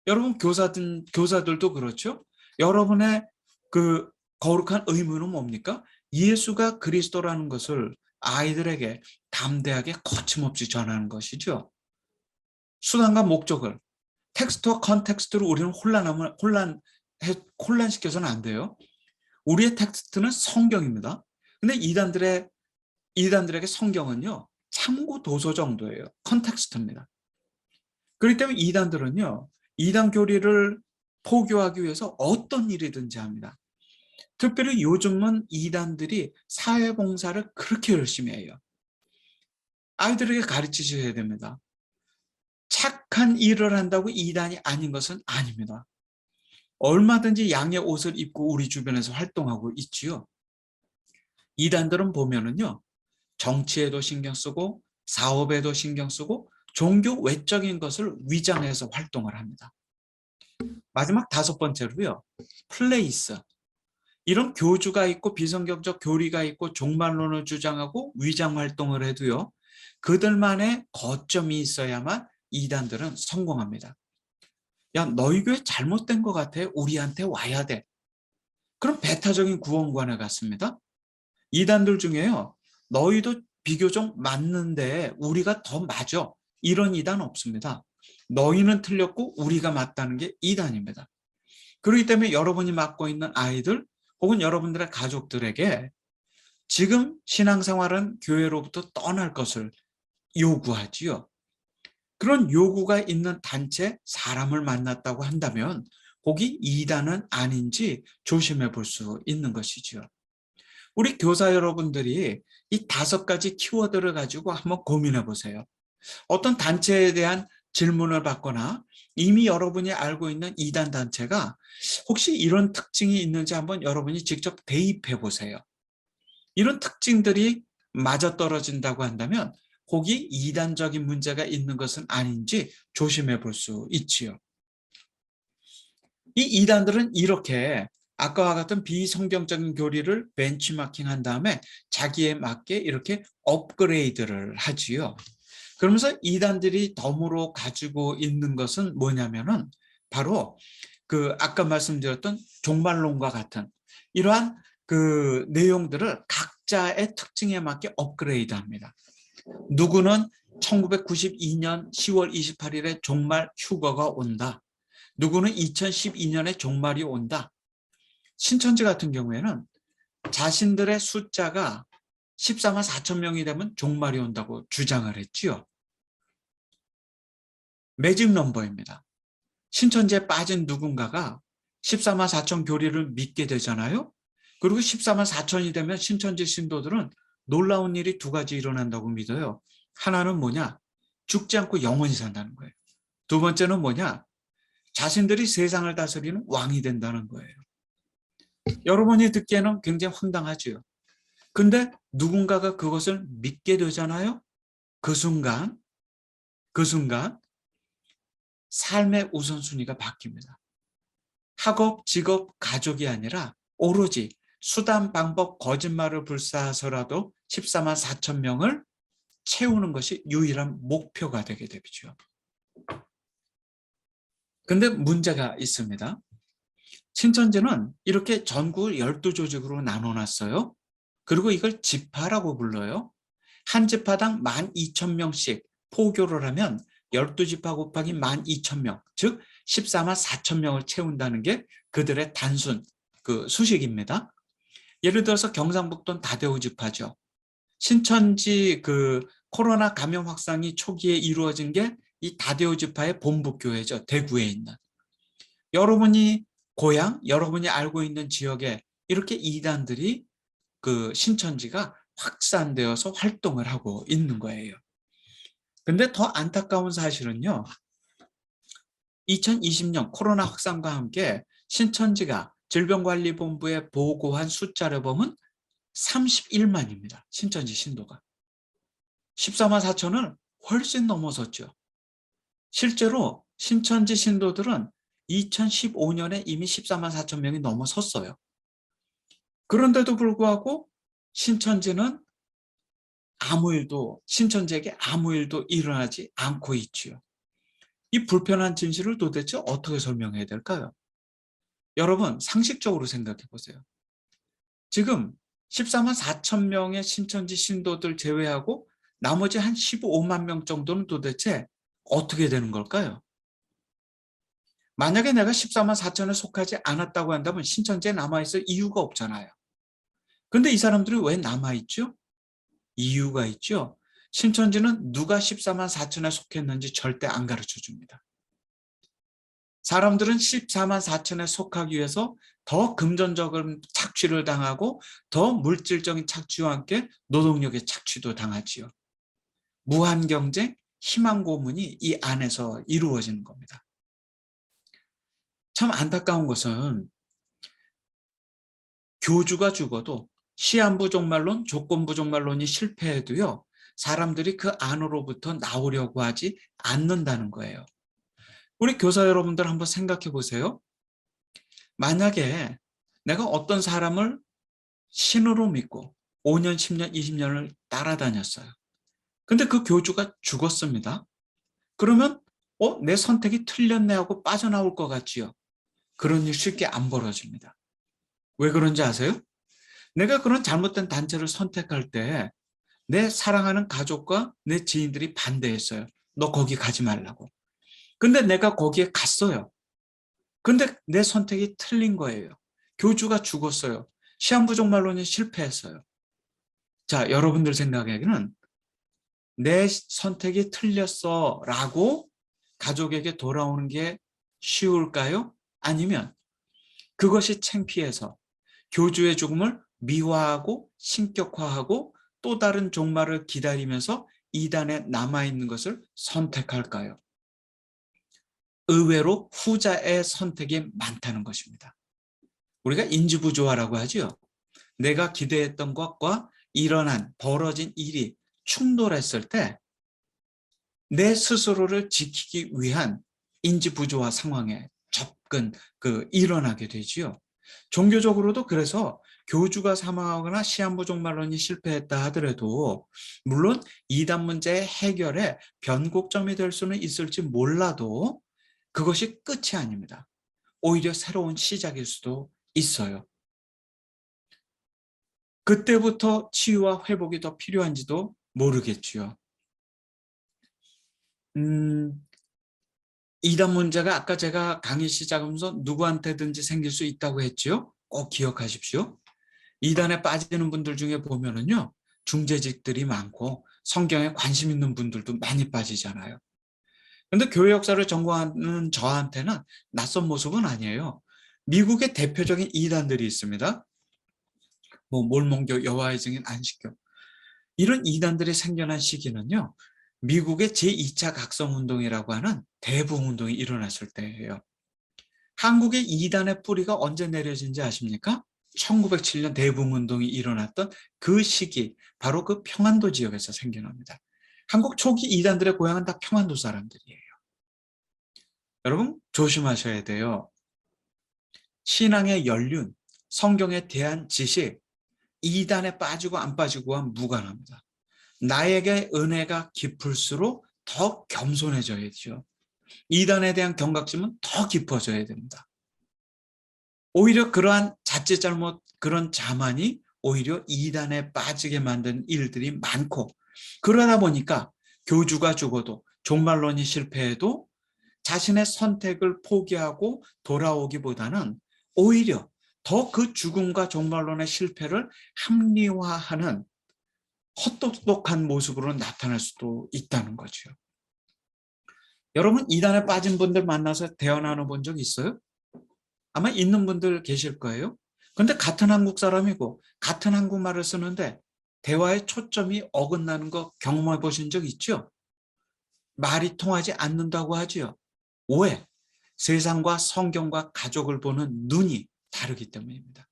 여러분 교사들도 그렇죠? 여러분의 그 거룩한 의무는 뭡니까? 예수가 그리스도라는 것을 아이들에게 담대하게 거침없이 전하는 것이죠. 수단과 목적을 텍스트와 컨텍스트로 우리는 혼란시켜서는 안 돼요. 우리의 텍스트는 성경입니다. 근데 이단들에게 성경은요, 참고 도서 정도예요. 컨텍스트입니다. 그렇기 때문에 이단들은요, 이단 교리를 포교하기 위해서 어떤 일이든지 합니다. 특별히 요즘은 이단들이 사회봉사를 그렇게 열심히 해요. 아이들에게 가르치셔야 됩니다. 착한 일을 한다고 이단이 아닌 것은 아닙니다. 얼마든지 양의 옷을 입고 우리 주변에서 활동하고 있지요. 이단들은 보면은요, 정치에도 신경 쓰고 사업에도 신경 쓰고 종교 외적인 것을 위장해서 활동을 합니다. 마지막 5번째로요, 플레이스. 이런 교주가 있고 비성경적 교리가 있고 종말론을 주장하고 위장 활동을 해도요, 그들만의 거점이 있어야만 이단들은 성공합니다. 야, 너희 교회 잘못된 것 같아. 우리한테 와야 돼. 그럼 배타적인 구원관에 갔습니다. 이단들 중에요. 너희도 비교적 맞는데 우리가 더 맞아. 이런 이단 없습니다. 너희는 틀렸고 우리가 맞다는 게 이단입니다. 그렇기 때문에 여러분이 맡고 있는 아이들 혹은 여러분들의 가족들에게 지금 신앙생활은 교회로부터 떠날 것을 요구하지요. 그런 요구가 있는 단체 사람을 만났다고 한다면 거기 이단은 아닌지 조심해 볼 수 있는 것이지요. 우리 교사 여러분들이 이 5가지 키워드를 가지고 한번 고민해 보세요. 어떤 단체에 대한 질문을 받거나 이미 여러분이 알고 있는 이단 단체가 혹시 이런 특징이 있는지 한번 여러분이 직접 대입해 보세요. 이런 특징들이 맞아떨어진다고 한다면 거기 이단적인 문제가 있는 것은 아닌지 조심해 볼 수 있지요. 이 이단들은 이렇게 아까와 같은 비성경적인 교리를 벤치마킹한 다음에 자기에 맞게 이렇게 업그레이드를 하지요. 그러면서 이단들이 덤으로 가지고 있는 것은 뭐냐면은 바로 그 아까 말씀드렸던 종말론과 같은 이러한 그 내용들을 각자의 특징에 맞게 업그레이드합니다. 누구는 1992년 10월 28일에 종말 휴거가 온다. 누구는 2012년에 종말이 온다. 신천지 같은 경우에는 자신들의 숫자가 14만 4천 명이 되면 종말이 온다고 주장을 했지요. 매직 넘버입니다. 신천지에 빠진 누군가가 14만 4천 교리를 믿게 되잖아요. 그리고 14만 4천이 되면 신천지 신도들은 놀라운 일이 2가지 일어난다고 믿어요. 하나는 뭐냐? 죽지 않고 영원히 산다는 거예요. 두 번째는 뭐냐? 자신들이 세상을 다스리는 왕이 된다는 거예요. 여러분이 듣기에는 굉장히 황당하지요. 근데 누군가가 그것을 믿게 되잖아요. 그 순간 삶의 우선순위가 바뀝니다. 학업, 직업, 가족이 아니라 오로지 수단, 방법, 거짓말을 불사해서라도 14만 4천 명을 채우는 것이 유일한 목표가 되게 되죠. 근데 문제가 있습니다. 신천지는 이렇게 전국을 12조직으로 나눠놨어요. 그리고 이걸 지파라고 불러요. 한 지파당 12,000명씩 포교를 하면 12지파 곱하기 12,000명, 즉 14만 4천 명을 채운다는 게 그들의 단순 그 수식입니다. 예를 들어서 경상북도는 다대우 지파죠. 신천지 그 코로나 감염 확산이 초기에 이루어진 게 이 다대우 지파의 본부교회죠. 대구에 있는. 여러분이 고향, 여러분이 알고 있는 지역에 이렇게 이단들이 그 신천지가 확산되어서 활동을 하고 있는 거예요. 근데 더 안타까운 사실은요. 2020년 코로나 확산과 함께 신천지가 질병관리본부에 보고한 숫자를 보면 31만입니다. 신천지 신도가. 14만 4천을 훨씬 넘어섰죠. 실제로 신천지 신도들은 2015년에 이미 14만 4천 명이 넘어섰어요. 그런데도 불구하고 신천지는 신천지에게 아무 일도 일어나지 않고 있지요. 이 불편한 진실을 도대체 어떻게 설명해야 될까요? 여러분, 상식적으로 생각해 보세요. 지금 14만 4천 명의 신천지 신도들 제외하고 나머지 한 15만 명 정도는 도대체 어떻게 되는 걸까요? 만약에 내가 14만 4천에 속하지 않았다고 한다면 신천지에 남아있을 이유가 없잖아요. 근데 이 사람들이 왜 남아있죠? 이유가 있죠. 신천지는 누가 14만 4천에 속했는지 절대 안 가르쳐 줍니다. 사람들은 14만 4천에 속하기 위해서 더 금전적인 착취를 당하고 더 물질적인 착취와 함께 노동력의 착취도 당하지요. 무한경쟁, 희망고문이 이 안에서 이루어지는 겁니다. 참 안타까운 것은 교주가 죽어도 시한부 종말론, 조건부 종말론이 실패해도요. 사람들이 그 안으로부터 나오려고 하지 않는다는 거예요. 우리 교사 여러분들 한번 생각해 보세요. 만약에 내가 어떤 사람을 신으로 믿고 5년, 10년, 20년을 따라다녔어요. 근데 그 교주가 죽었습니다. 그러면 내 선택이 틀렸네 하고 빠져나올 것 같지요. 그런 일 쉽게 안 벌어집니다. 왜 그런지 아세요? 내가 그런 잘못된 단체를 선택할 때 내 사랑하는 가족과 내 지인들이 반대했어요. 너 거기 가지 말라고. 근데 내가 거기에 갔어요. 근데 내 선택이 틀린 거예요. 교주가 죽었어요. 시한부종말론이 실패했어요. 자, 여러분들 생각에는 내 선택이 틀렸어 라고 가족에게 돌아오는 게 쉬울까요? 아니면 그것이 창피해서 교주의 죽음을 미화하고 신격화하고 또 다른 종말을 기다리면서 이단에 남아있는 것을 선택할까요? 의외로 후자의 선택이 많다는 것입니다. 우리가 인지부조화라고 하죠. 내가 기대했던 것과 벌어진 일이 충돌했을 때 내 스스로를 지키기 위한 인지부조화 상황에 일어나게 되지요. 종교적으로도 그래서 교주가 사망하거나 시한부종말론이 실패했다 하더라도 물론 이단 문제의 해결에 변곡점이 될 수는 있을지 몰라도 그것이 끝이 아닙니다. 오히려 새로운 시작일 수도 있어요. 그때부터 치유와 회복이 더 필요한지도 모르겠지요. 이단 문제가 아까 제가 강의 시작하면서 누구한테든지 생길 수 있다고 했지요. 꼭 기억하십시오. 이단에 빠지는 분들 중에 보면은요, 중재직들이 많고 성경에 관심 있는 분들도 많이 빠지잖아요. 근데 교회 역사를 전공하는 저한테는 낯선 모습은 아니에요. 미국의 대표적인 이단들이 있습니다. 몰몬교, 여호와의 증인, 안식교. 이런 이단들이 생겨난 시기는요, 미국의 제2차 각성운동이라고 하는 대부흥운동이 일어났을 때예요. 한국의 이단의 뿌리가 언제 내려진지 아십니까? 1907년 대부흥운동이 일어났던 그 시기, 바로 그 평안도 지역에서 생겨납니다. 한국 초기 이단들의 고향은 다 평안도 사람들이에요. 여러분 조심하셔야 돼요. 신앙의 연륜, 성경에 대한 지식, 이단에 빠지고 안 빠지고와 무관합니다. 나에게 은혜가 깊을수록 더 겸손해져야죠. 이단에 대한 경각심은 더 깊어져야 됩니다. 오히려 그러한 자칫 잘못, 그런 자만이 오히려 이단에 빠지게 만든 일들이 많고, 그러다 보니까 교주가 죽어도 종말론이 실패해도 자신의 선택을 포기하고 돌아오기보다는 오히려 더 그 죽음과 종말론의 실패를 합리화하는 헛똑똑한 모습으로 나타날 수도 있다는 거죠. 여러분 이단에 빠진 분들 만나서 대화 나눠본 적 있어요? 아마 있는 분들 계실 거예요. 근데 같은 한국 사람이고 같은 한국말을 쓰는데 대화의 초점이 어긋나는 거 경험해 보신 적 있죠? 말이 통하지 않는다고 하지요. 왜? 세상과 성경과 가족을 보는 눈이 다르기 때문입니다.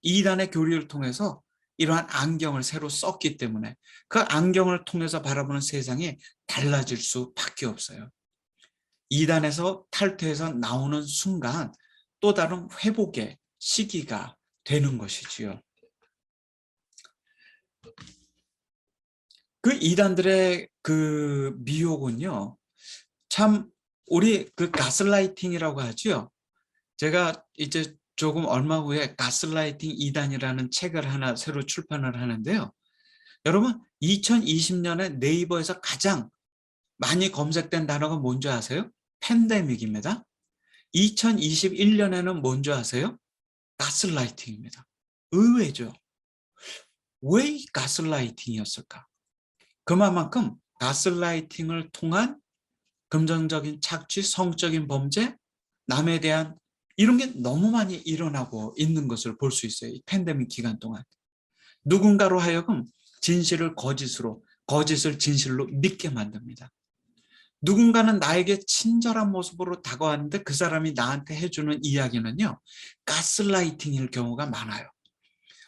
이단의 교리를 통해서 이러한 안경을 새로 썼기 때문에 그 안경을 통해서 바라보는 세상이 달라질 수밖에 없어요. 이단에서 탈퇴해서 나오는 순간 또 다른 회복의 시기가 되는 것이지요. 그 이단들의 그 미혹은요, 참 우리 그 가스라이팅이라고 하죠. 제가 이제 조금 얼마 후에 가스라이팅 2단이라는 책을 하나 새로 출판을 하는데요. 여러분 2020년에 네이버에서 가장 많이 검색된 단어가 뭔지 아세요? 팬데믹입니다. 2021년에는 뭔지 아세요? 가스라이팅입니다. 의외죠. 왜 가스라이팅이었을까? 그만큼 가스라이팅을 통한 금전적인 착취, 성적인 범죄, 남에 대한 이런 게 너무 많이 일어나고 있는 것을 볼 수 있어요. 이 팬데믹 기간 동안. 누군가로 하여금 진실을 거짓으로, 거짓을 진실로 믿게 만듭니다. 누군가는 나에게 친절한 모습으로 다가왔는데 그 사람이 나한테 해주는 이야기는요, 가스라이팅일 경우가 많아요.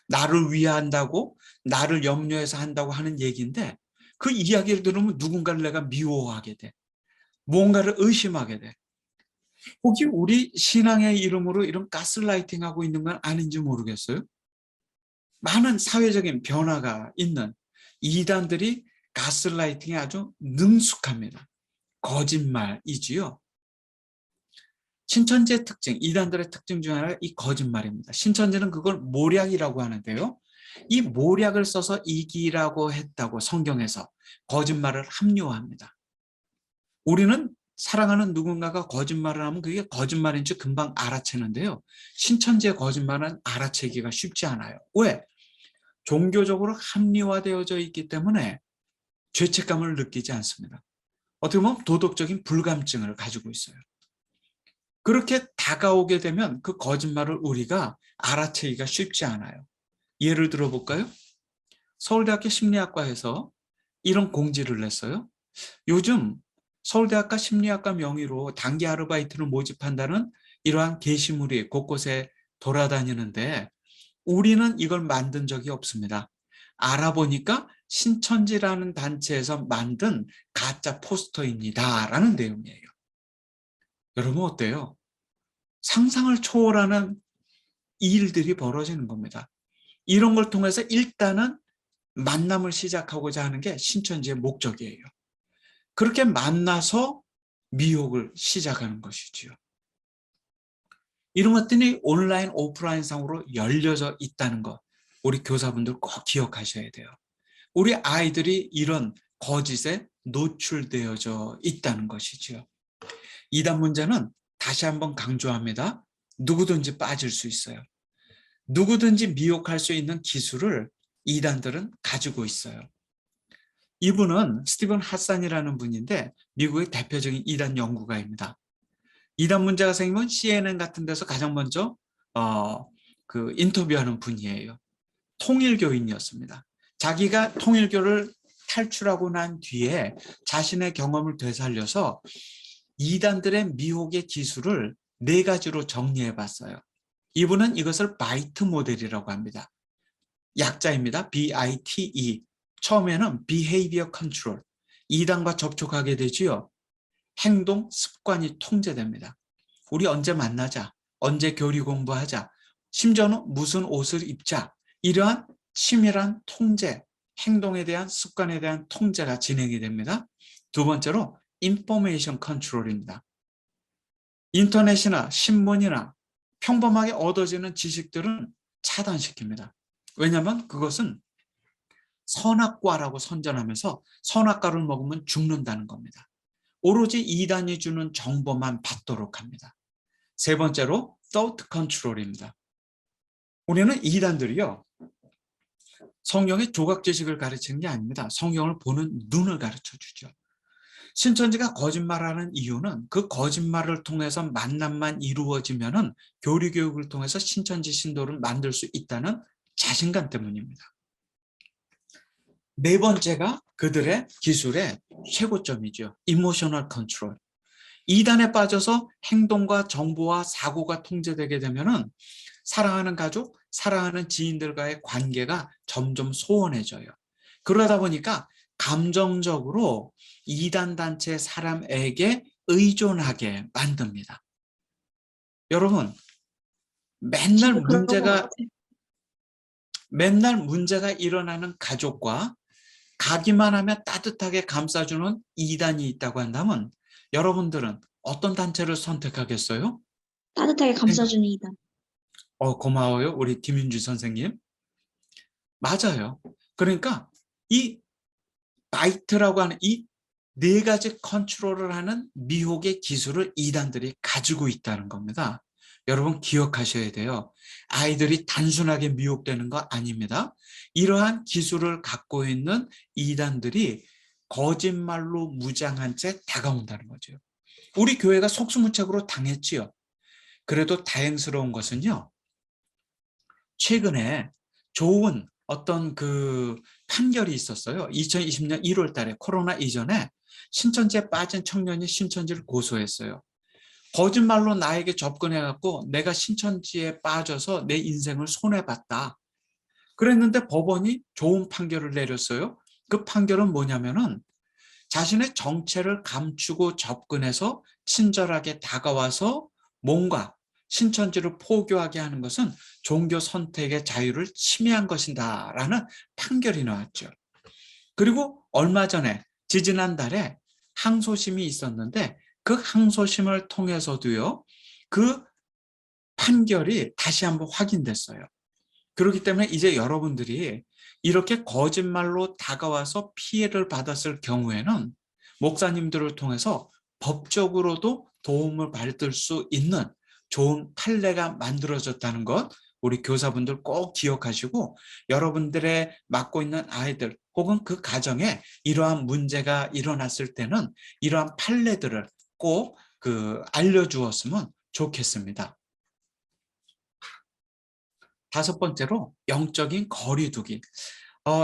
나를 위한다고, 나를 염려해서 한다고 하는 얘기인데 그 이야기를 들으면 누군가를 내가 미워하게 돼. 뭔가를 의심하게 돼. 혹시 우리 신앙의 이름으로 이런 가스라이팅하고 있는 건 아닌지 모르겠어요. 많은 사회적인 변화가 있는 이단들이 가스라이팅에 아주 능숙합니다. 거짓말이지요. 신천지의 특징, 이단들의 특징 중 하나가 이 거짓말입니다. 신천지는 그걸 모략이라고 하는데요. 이 모략을 써서 이기라고 했다고 성경에서 거짓말을 합리화합니다. 우리는 사랑하는 누군가가 거짓말을 하면 그게 거짓말인 줄 금방 알아채는데요. 신천지의 거짓말은 알아채기가 쉽지 않아요. 왜? 종교적으로 합리화되어져 있기 때문에 죄책감을 느끼지 않습니다. 어떻게 보면 도덕적인 불감증을 가지고 있어요. 그렇게 다가오게 되면 그 거짓말을 우리가 알아채기가 쉽지 않아요. 예를 들어볼까요? 서울대학교 심리학과에서 이런 공지를 냈어요. 요즘 서울대학과 심리학과 명의로 단기 아르바이트를 모집한다는 이러한 게시물이 곳곳에 돌아다니는데 우리는 이걸 만든 적이 없습니다. 알아보니까 신천지라는 단체에서 만든 가짜 포스터입니다라는 내용이에요. 여러분 어때요? 상상을 초월하는 일들이 벌어지는 겁니다. 이런 걸 통해서 일단은 만남을 시작하고자 하는 게 신천지의 목적이에요. 그렇게 만나서 미혹을 시작하는 것이지요. 이런 것들이 온라인, 오프라인 상으로 열려져 있다는 것, 우리 교사분들 꼭 기억하셔야 돼요. 우리 아이들이 이런 거짓에 노출되어져 있다는 것이지요. 이단 문제는 다시 한번 강조합니다. 누구든지 빠질 수 있어요. 누구든지 미혹할 수 있는 기술을 이단들은 가지고 있어요. 이분은 스티븐 핫산이라는 분인데 미국의 대표적인 이단 연구가입니다. 이단 문제가 생기면 CNN 같은 데서 가장 먼저 인터뷰하는 분이에요. 통일교인이었습니다. 자기가 통일교를 탈출하고 난 뒤에 자신의 경험을 되살려서 이단들의 미혹의 기술을 4가지로 정리해 봤어요. 이분은 이것을 바이트 모델이라고 합니다. 약자입니다. BITE. 처음에는 behavior control. 이단과 접촉하게 되지요. 행동, 습관이 통제됩니다. 우리 언제 만나자, 언제 교리 공부하자, 심지어는 무슨 옷을 입자, 이러한 치밀한 통제, 행동에 대한 습관에 대한 통제가 진행이 됩니다. 두 번째로 인포메이션 컨트롤입니다. 인터넷이나 신문이나 평범하게 얻어지는 지식들은 차단시킵니다. 왜냐하면 그것은 선악과라고 선전하면서 선악과를 먹으면 죽는다는 겁니다. 오로지 이단이 주는 정보만 받도록 합니다. 세 번째로 thought control입니다. 우리는 이단들이요, 성경의 조각 지식을 가르치는 게 아닙니다. 성경을 보는 눈을 가르쳐 주죠. 신천지가 거짓말하는 이유는 그 거짓말을 통해서 만남만 이루어지면은 교리 교육을 통해서 신천지 신도를 만들 수 있다는 자신감 때문입니다. 네 번째가 그들의 기술의 최고점이죠. 이모셔널 컨트롤. 이단에 빠져서 행동과 정보와 사고가 통제되게 되면은 사랑하는 가족, 사랑하는 지인들과의 관계가 점점 소원해져요. 그러다 보니까 감정적으로 이단 단체 사람에게 의존하게 만듭니다. 여러분, 맨날 진짜 그런 것 같아. 문제가 일어나는 가족과 가기만 하면 따뜻하게 감싸주는 이단이 있다고 한다면 여러분들은 어떤 단체를 선택하겠어요? 따뜻하게 감싸주는 이단. 고마워요. 우리 김윤주 선생님. 맞아요. 그러니까 이 바이트라고 하는 이 4가지 컨트롤을 하는 미혹의 기술을 이단들이 가지고 있다는 겁니다. 여러분 기억하셔야 돼요. 아이들이 단순하게 미혹되는 거 아닙니다. 이러한 기술을 갖고 있는 이단들이 거짓말로 무장한 채 다가온다는 거죠. 우리 교회가 속수무책으로 당했지요. 그래도 다행스러운 것은요, 최근에 좋은 어떤 판결이 있었어요. 2020년 1월 달에 코로나 이전에 신천지에 빠진 청년이 신천지를 고소했어요. 거짓말로 나에게 접근해갖고 내가 신천지에 빠져서 내 인생을 손해봤다. 그랬는데 법원이 좋은 판결을 내렸어요. 그 판결은 뭐냐면은 자신의 정체를 감추고 접근해서 친절하게 다가와서 뭔가 신천지를 포교하게 하는 것은 종교 선택의 자유를 침해한 것이다라는 판결이 나왔죠. 그리고 얼마 전에 지지난달에 항소심이 있었는데 그 항소심을 통해서도요, 그 판결이 다시 한번 확인됐어요. 그렇기 때문에 이제 여러분들이 이렇게 거짓말로 다가와서 피해를 받았을 경우에는 목사님들을 통해서 법적으로도 도움을 받을 수 있는 좋은 판례가 만들어졌다는 것, 우리 교사분들 꼭 기억하시고, 여러분들의 맡고 있는 아이들 혹은 그 가정에 이러한 문제가 일어났을 때는 이러한 판례들을 꼭 알려주었으면 좋겠습니다. 다섯 번째로 영적인 거리두기.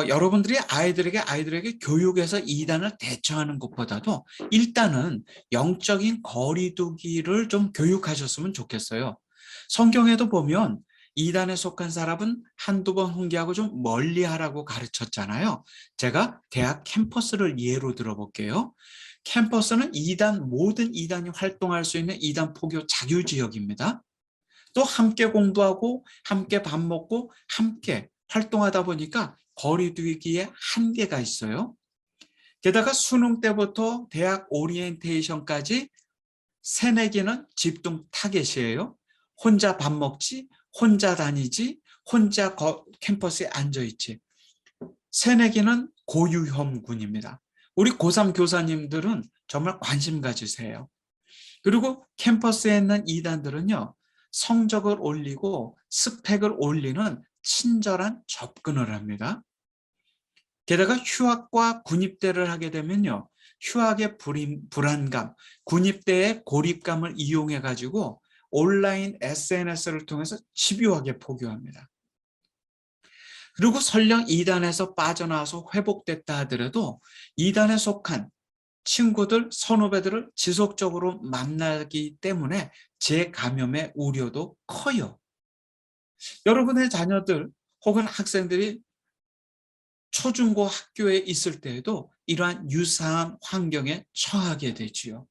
여러분들이 아이들에게 교육에서 이단을 대처하는 것보다도 일단은 영적인 거리두기를 좀 교육하셨으면 좋겠어요. 성경에도 보면 이단에 속한 사람은 한두 번 훈계하고 좀 멀리하라고 가르쳤잖아요. 제가 대학 캠퍼스를 예로 들어볼게요. 캠퍼스는 모든 이단이 활동할 수 있는 이단 포교 자유지역입니다. 또 함께 공부하고 함께 밥 먹고 함께 활동하다 보니까 거리두기에 한계가 있어요. 게다가 수능 때부터 대학 오리엔테이션까지 새내기는 집중 타겟이에요. 혼자 밥 먹지, 혼자 다니지, 혼자 캠퍼스에 앉아있지. 새내기는 고유혐군입니다. 우리 고3 교사님들은 정말 관심 가지세요. 그리고 캠퍼스에 있는 이단들은요, 성적을 올리고 스펙을 올리는 친절한 접근을 합니다. 게다가 휴학과 군입대를 하게 되면요, 휴학의 불안감, 군입대의 고립감을 이용해 가지고 온라인 SNS를 통해서 집요하게 포교합니다. 그리고 설령 이단에서 빠져나와서 회복됐다 하더라도 이단에 속한 친구들, 선후배들을 지속적으로 만나기 때문에 재감염의 우려도 커요. 여러분의 자녀들 혹은 학생들이 초중고 학교에 있을 때에도 이러한 유사한 환경에 처하게 되지요.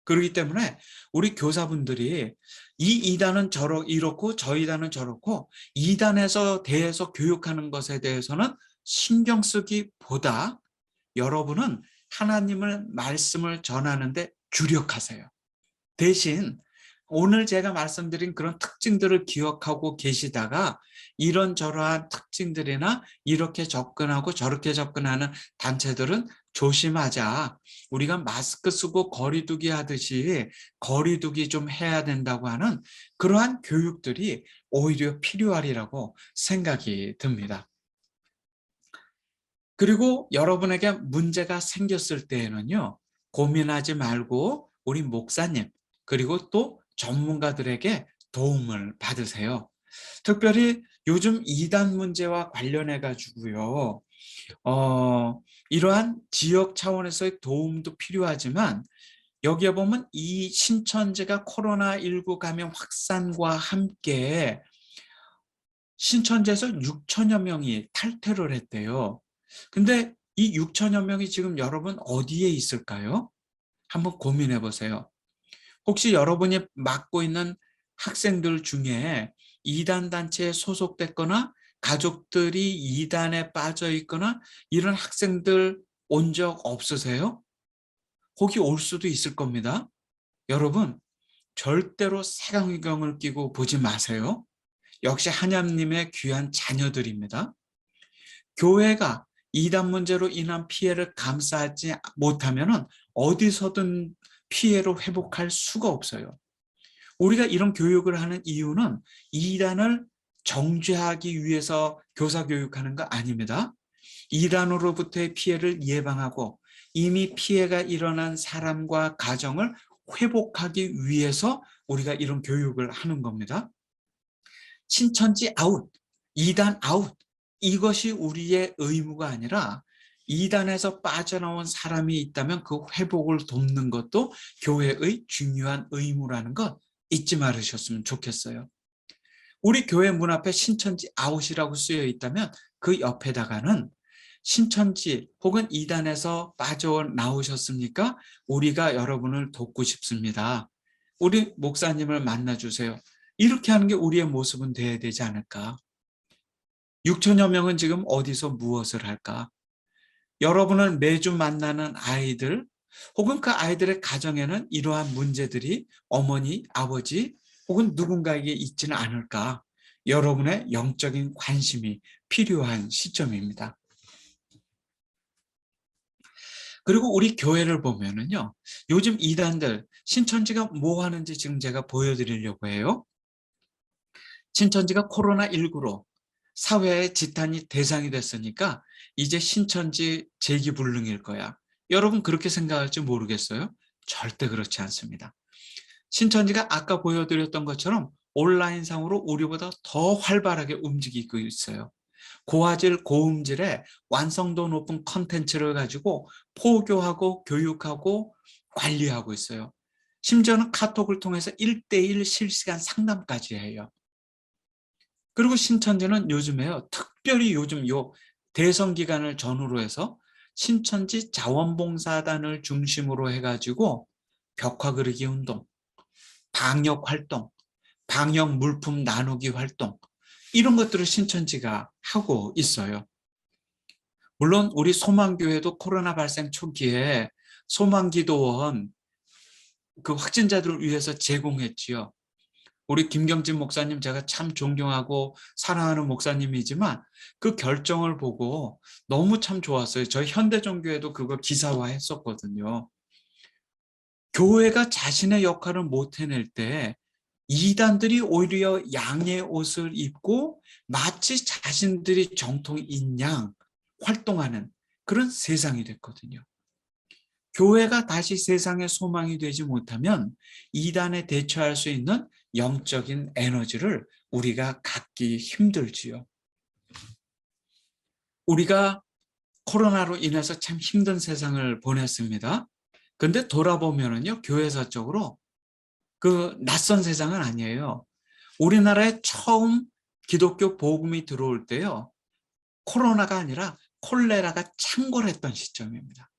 그렇기 때문에 우리 교사분들이 이 이단은 이렇고 저 이단은 저렇고 이단에서 대해서 교육하는 것에 대해서는 신경 쓰기보다 여러분은 하나님의 말씀을 전하는데 주력하세요. 대신 오늘 제가 말씀드린 그런 특징들을 기억하고 계시다가 이런저러한 특징들이나 이렇게 접근하고 저렇게 접근하는 단체들은 조심하자. 우리가 마스크 쓰고 거리두기 하듯이 거리두기 좀 해야 된다고 하는 그러한 교육들이 오히려 필요하리라고 생각이 듭니다. 그리고 여러분에게 문제가 생겼을 때에는요, 고민하지 말고 우리 목사님, 그리고 또 전문가들에게 도움을 받으세요. 특별히 요즘 이단 문제와 관련해 가지고요, 이러한 지역 차원에서의 도움도 필요하지만 여기에 보면 이 신천지가 코로나19 감염 확산과 함께 신천지에서 6천여 명이 탈퇴를 했대요. 근데 이 6천여 명이 지금 여러분 어디에 있을까요? 한번 고민해 보세요. 혹시 여러분이 맡고 있는 학생들 중에 이단 단체에 소속됐거나 가족들이 이단에 빠져 있거나 이런 학생들 온 적 없으세요? 혹이 올 수도 있을 겁니다. 여러분, 절대로 색안경을 끼고 보지 마세요. 역시 하나님의 귀한 자녀들입니다. 교회가 이단 문제로 인한 피해를 감싸지 못하면 어디서든 피해로 회복할 수가 없어요. 우리가 이런 교육을 하는 이유는 이단을 정죄하기 위해서 교사 교육하는 거 아닙니다. 이단으로부터의 피해를 예방하고 이미 피해가 일어난 사람과 가정을 회복하기 위해서 우리가 이런 교육을 하는 겁니다. 신천지 아웃, 이단 아웃, 이것이 우리의 의무가 아니라 이단에서 빠져나온 사람이 있다면 그 회복을 돕는 것도 교회의 중요한 의무라는 것 잊지 말으셨으면 좋겠어요. 우리 교회 문 앞에 신천지 아웃이라고 쓰여 있다면 그 옆에다가는 신천지 혹은 이단에서 빠져나오셨습니까? 우리가 여러분을 돕고 싶습니다. 우리 목사님을 만나주세요. 이렇게 하는 게 우리의 모습은 돼야 되지 않을까? 6천여 명은 지금 어디서 무엇을 할까? 여러분을 매주 만나는 아이들 혹은 그 아이들의 가정에는 이러한 문제들이 어머니, 아버지 혹은 누군가에게 있지는 않을까? 여러분의 영적인 관심이 필요한 시점입니다. 그리고 우리 교회를 보면은요, 요즘 이단들 신천지가 뭐 하는지 지금 제가 보여드리려고 해요. 신천지가 코로나19로 사회의 지탄이 대상이 됐으니까 이제 신천지 재기불능일 거야. 여러분 그렇게 생각할지 모르겠어요? 절대 그렇지 않습니다. 신천지가 아까 보여드렸던 것처럼 온라인상으로 우리보다 더 활발하게 움직이고 있어요. 고화질, 고음질의 완성도 높은 컨텐츠를 가지고 포교하고 교육하고 관리하고 있어요. 심지어는 카톡을 통해서 1대1 실시간 상담까지 해요. 그리고 신천지는 요즘에요, 특별히 요즘 요 대선 기간을 전후로 해서 신천지 자원봉사단을 중심으로 해가지고 벽화 그리기 운동, 방역 활동, 방역 물품 나누기 활동, 이런 것들을 신천지가 하고 있어요. 물론 우리 소망교회도 코로나 발생 초기에 소망기도원 그 확진자들을 위해서 제공했지요. 우리 김경진 목사님 제가 참 존경하고 사랑하는 목사님이지만 그 결정을 보고 너무 참 좋았어요. 저희 현대종교회도 그거 기사화했었거든요. 교회가 자신의 역할을 못 해낼 때 이단들이 오히려 양의 옷을 입고 마치 자신들이 정통인 양 활동하는 그런 세상이 됐거든요. 교회가 다시 세상의 소망이 되지 못하면 이단에 대처할 수 있는 영적인 에너지를 우리가 갖기 힘들지요. 우리가 코로나로 인해서 참 힘든 세상을 보냈습니다. 근데 돌아보면은요, 교회사적으로 그 낯선 세상은 아니에요. 우리나라에 처음 기독교 복음이 들어올 때요, 코로나가 아니라 콜레라가 창궐했던 시점입니다.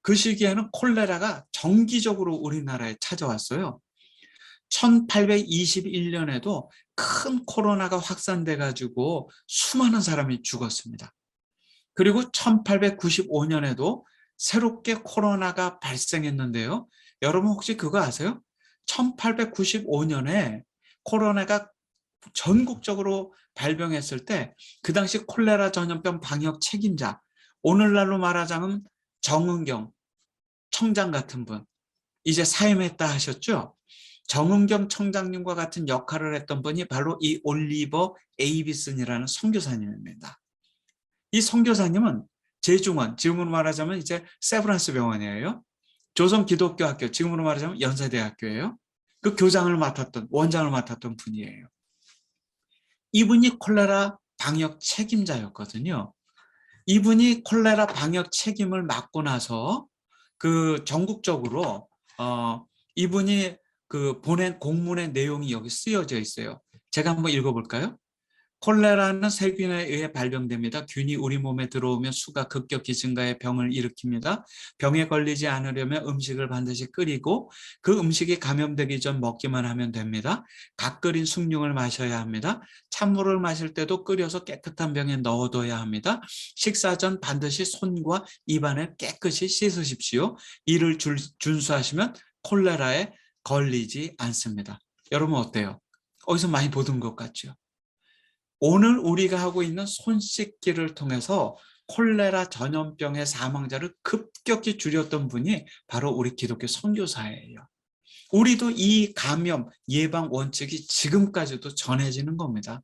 그 시기에는 콜레라가 정기적으로 우리나라에 찾아왔어요. 1821년에도 큰 코로나가 확산돼 가지고 수많은 사람이 죽었습니다. 그리고 1895년에도 새롭게 코로나가 발생했는데요. 여러분 혹시 그거 아세요? 1895년에 코로나가 전국적으로 발병했을 때 그 당시 콜레라 전염병 방역 책임자, 오늘날로 말하자면 정은경 청장 같은 분, 이제 사임했다 하셨죠? 정은경 청장님과 같은 역할을 했던 분이 바로 이 올리버 에이비슨이라는 선교사님입니다. 이 선교사님은 제중원, 지금으로 말하자면 이제 세브란스 병원이에요. 조선기독교학교, 지금으로 말하자면 연세대학교예요. 그 교장을 맡았던, 원장을 맡았던 분이에요. 이분이 콜레라 방역 책임자였거든요. 이분이 콜레라 방역 책임을 맡고 나서 그 전국적으로 이분이 그 보낸 공문의 내용이 여기 쓰여져 있어요. 제가 한번 읽어볼까요? 콜레라는 세균에 의해 발병됩니다. 균이 우리 몸에 들어오면 수가 급격히 증가해 병을 일으킵니다. 병에 걸리지 않으려면 음식을 반드시 끓이고 그 음식이 감염되기 전 먹기만 하면 됩니다. 갓 끓인 숭늉을 마셔야 합니다. 찬물을 마실 때도 끓여서 깨끗한 병에 넣어둬야 합니다. 식사 전 반드시 손과 입안을 깨끗이 씻으십시오. 이를 준수하시면 콜레라에 걸리지 않습니다. 여러분 어때요? 어디서 많이 보던 것 같죠? 오늘 우리가 하고 있는 손 씻기를 통해서 콜레라 전염병의 사망자를 급격히 줄였던 분이 바로 우리 기독교 선교사예요. 우리도 이 감염 예방 원칙이 지금까지도 전해지는 겁니다.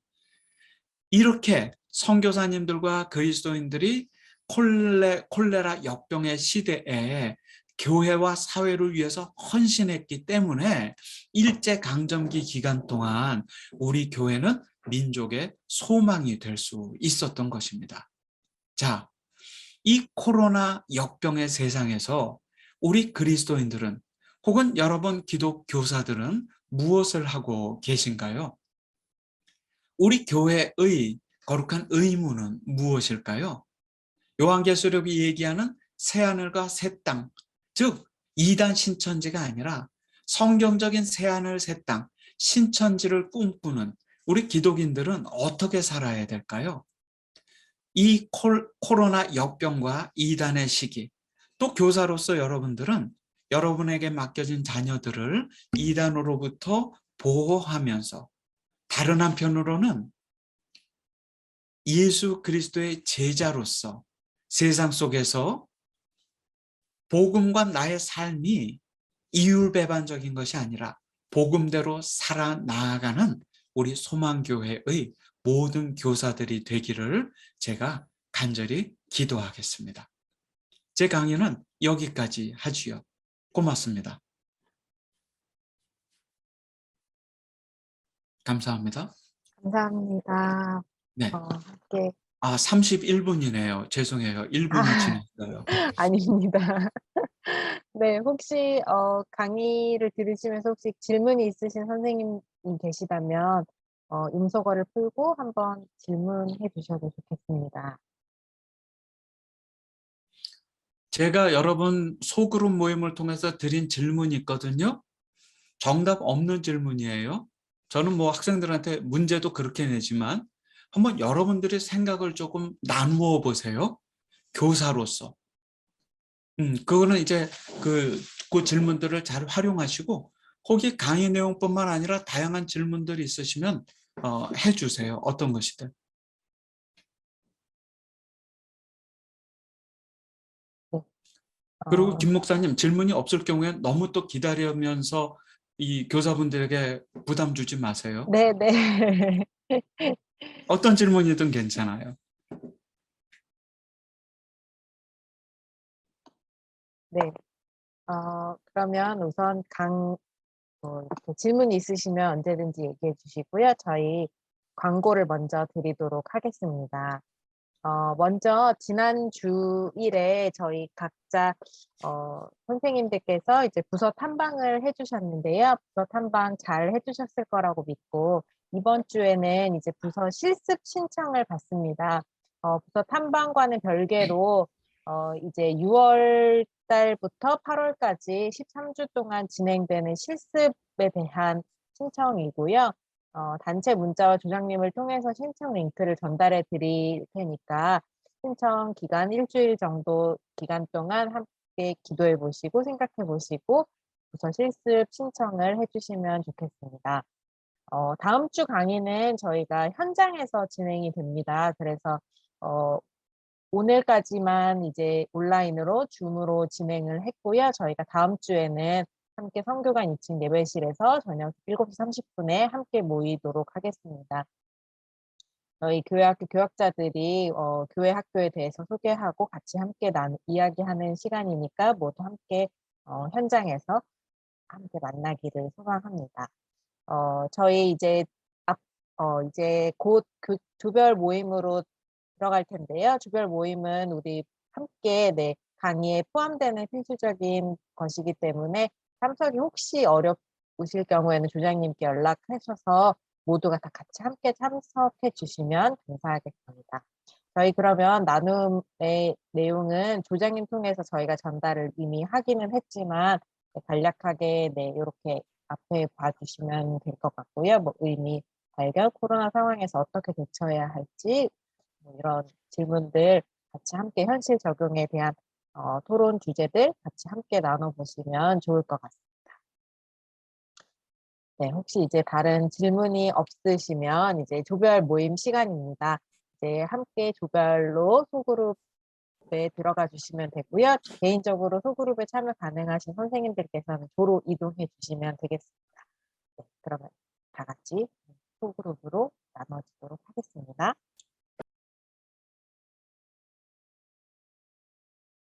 이렇게 선교사님들과 그리스도인들이 콜레라 역병의 시대에 교회와 사회를 위해서 헌신했기 때문에 일제강점기 기간 동안 우리 교회는 민족의 소망이 될 수 있었던 것입니다. 자, 이 코로나 역병의 세상에서 우리 그리스도인들은 혹은 여러분 기독교사들은 무엇을 하고 계신가요? 우리 교회의 거룩한 의무는 무엇일까요? 요한계시록이 얘기하는 새하늘과 새 땅, 즉 이단 신천지가 아니라 성경적인 새하늘 새 땅, 신천지를 꿈꾸는 우리 기독인들은 어떻게 살아야 될까요? 이 코로나 역병과 이단의 시기, 또 교사로서 여러분들은 여러분에게 맡겨진 자녀들을 이단으로부터 보호하면서 다른 한편으로는 예수 그리스도의 제자로서 세상 속에서 복음과 나의 삶이 이율배반적인 것이 아니라 복음대로 살아나가는 우리 소망교회의 모든 교사들이 되기를 제가 간절히 기도하겠습니다. 제 강의는 여기까지 하지요. 고맙습니다. 감사합니다. 감사합니다. 네. 함께 31분이네요. 죄송해요. 1분이 지났어요. 아닙니다. 네, 혹시 강의를 들으시면서 혹시 질문이 있으신 선생님이 계시다면 임소거를 풀고 한번 질문해 주셔도 좋겠습니다. 제가 여러 번 소그룹 모임을 통해서 드린 질문이 있거든요. 정답 없는 질문이에요. 저는 뭐 학생들한테 문제도 그렇게 내지만 한번 여러분들의 생각을 조금 나누어 보세요. 교사로서. 그거는 이제 그 질문들을 잘 활용하시고 거기 강의 내용뿐만 아니라 다양한 질문들이 있으시면 해주세요. 어떤 것이든. 네. 그리고 김 목사님 질문이 없을 경우에 너무 또 기다리면서 이 교사분들에게 부담 주지 마세요. 네, 네. 어떤 질문이든 괜찮아요. 네. 그러면 우선 이렇게 질문이 있으시면 언제든지 얘기해 주시고요. 저희 광고를 먼저 드리도록 하겠습니다. 먼저 지난 주일에 저희 각자 선생님들께서 이제 부서 탐방을 해주셨는데요. 부서 탐방 잘 해주셨을 거라고 믿고 이번 주에는 이제 부서 실습 신청을 받습니다. 부서 탐방과는 별개로 이제 6월 달부터 8월까지 13주 동안 진행되는 실습에 대한 신청이고요. 단체 문자와 조장님을 통해서 신청 링크를 전달해 드릴 테니까 신청 기간 일주일 정도 기간 동안 함께 기도해 보시고 생각해 보시고 부서 실습 신청을 해주시면 좋겠습니다. 다음 주 강의는 저희가 현장에서 진행이 됩니다. 그래서 오늘까지만 이제 온라인으로 줌으로 진행을 했고요. 저희가 다음 주에는 함께 성교관 2층 예배실에서 저녁 7시 30분에 함께 모이도록 하겠습니다. 저희 교회학교 교학자들이 교회 학교에 대해서 소개하고 같이 함께 이야기하는 시간이니까 모두 함께 현장에서 함께 만나기를 소망합니다. 저희 이제 곧 조별 모임으로 들어갈 텐데요. 조별 모임은 우리 함께 강의에 포함되는 필수적인 것이기 때문에 참석이 혹시 어려우실 경우에는 조장님께 연락하셔서 모두가 다 같이 함께 참석해 주시면 감사하겠습니다. 저희 그러면 나눔의 내용은 조장님 통해서 저희가 전달을 이미 하기는 했지만 간략하게 이렇게 앞에 봐주시면 될 것 같고요. 뭐 의미, 발견, 코로나 상황에서 어떻게 대처해야 할지 이런 질문들 같이 함께 현실 적용에 대한 토론 주제들 같이 함께 나눠보시면 좋을 것 같습니다. 네, 혹시 이제 다른 질문이 없으시면 이제 조별 모임 시간입니다. 이제 함께 조별로 소그룹에 들어가 주시면 되고요. 개인적으로 소그룹에 참여 가능하신 선생님들께서는 조로 이동해 주시면 되겠습니다. 네, 그러면 다 같이 소그룹으로 나눠지도록 하겠습니다.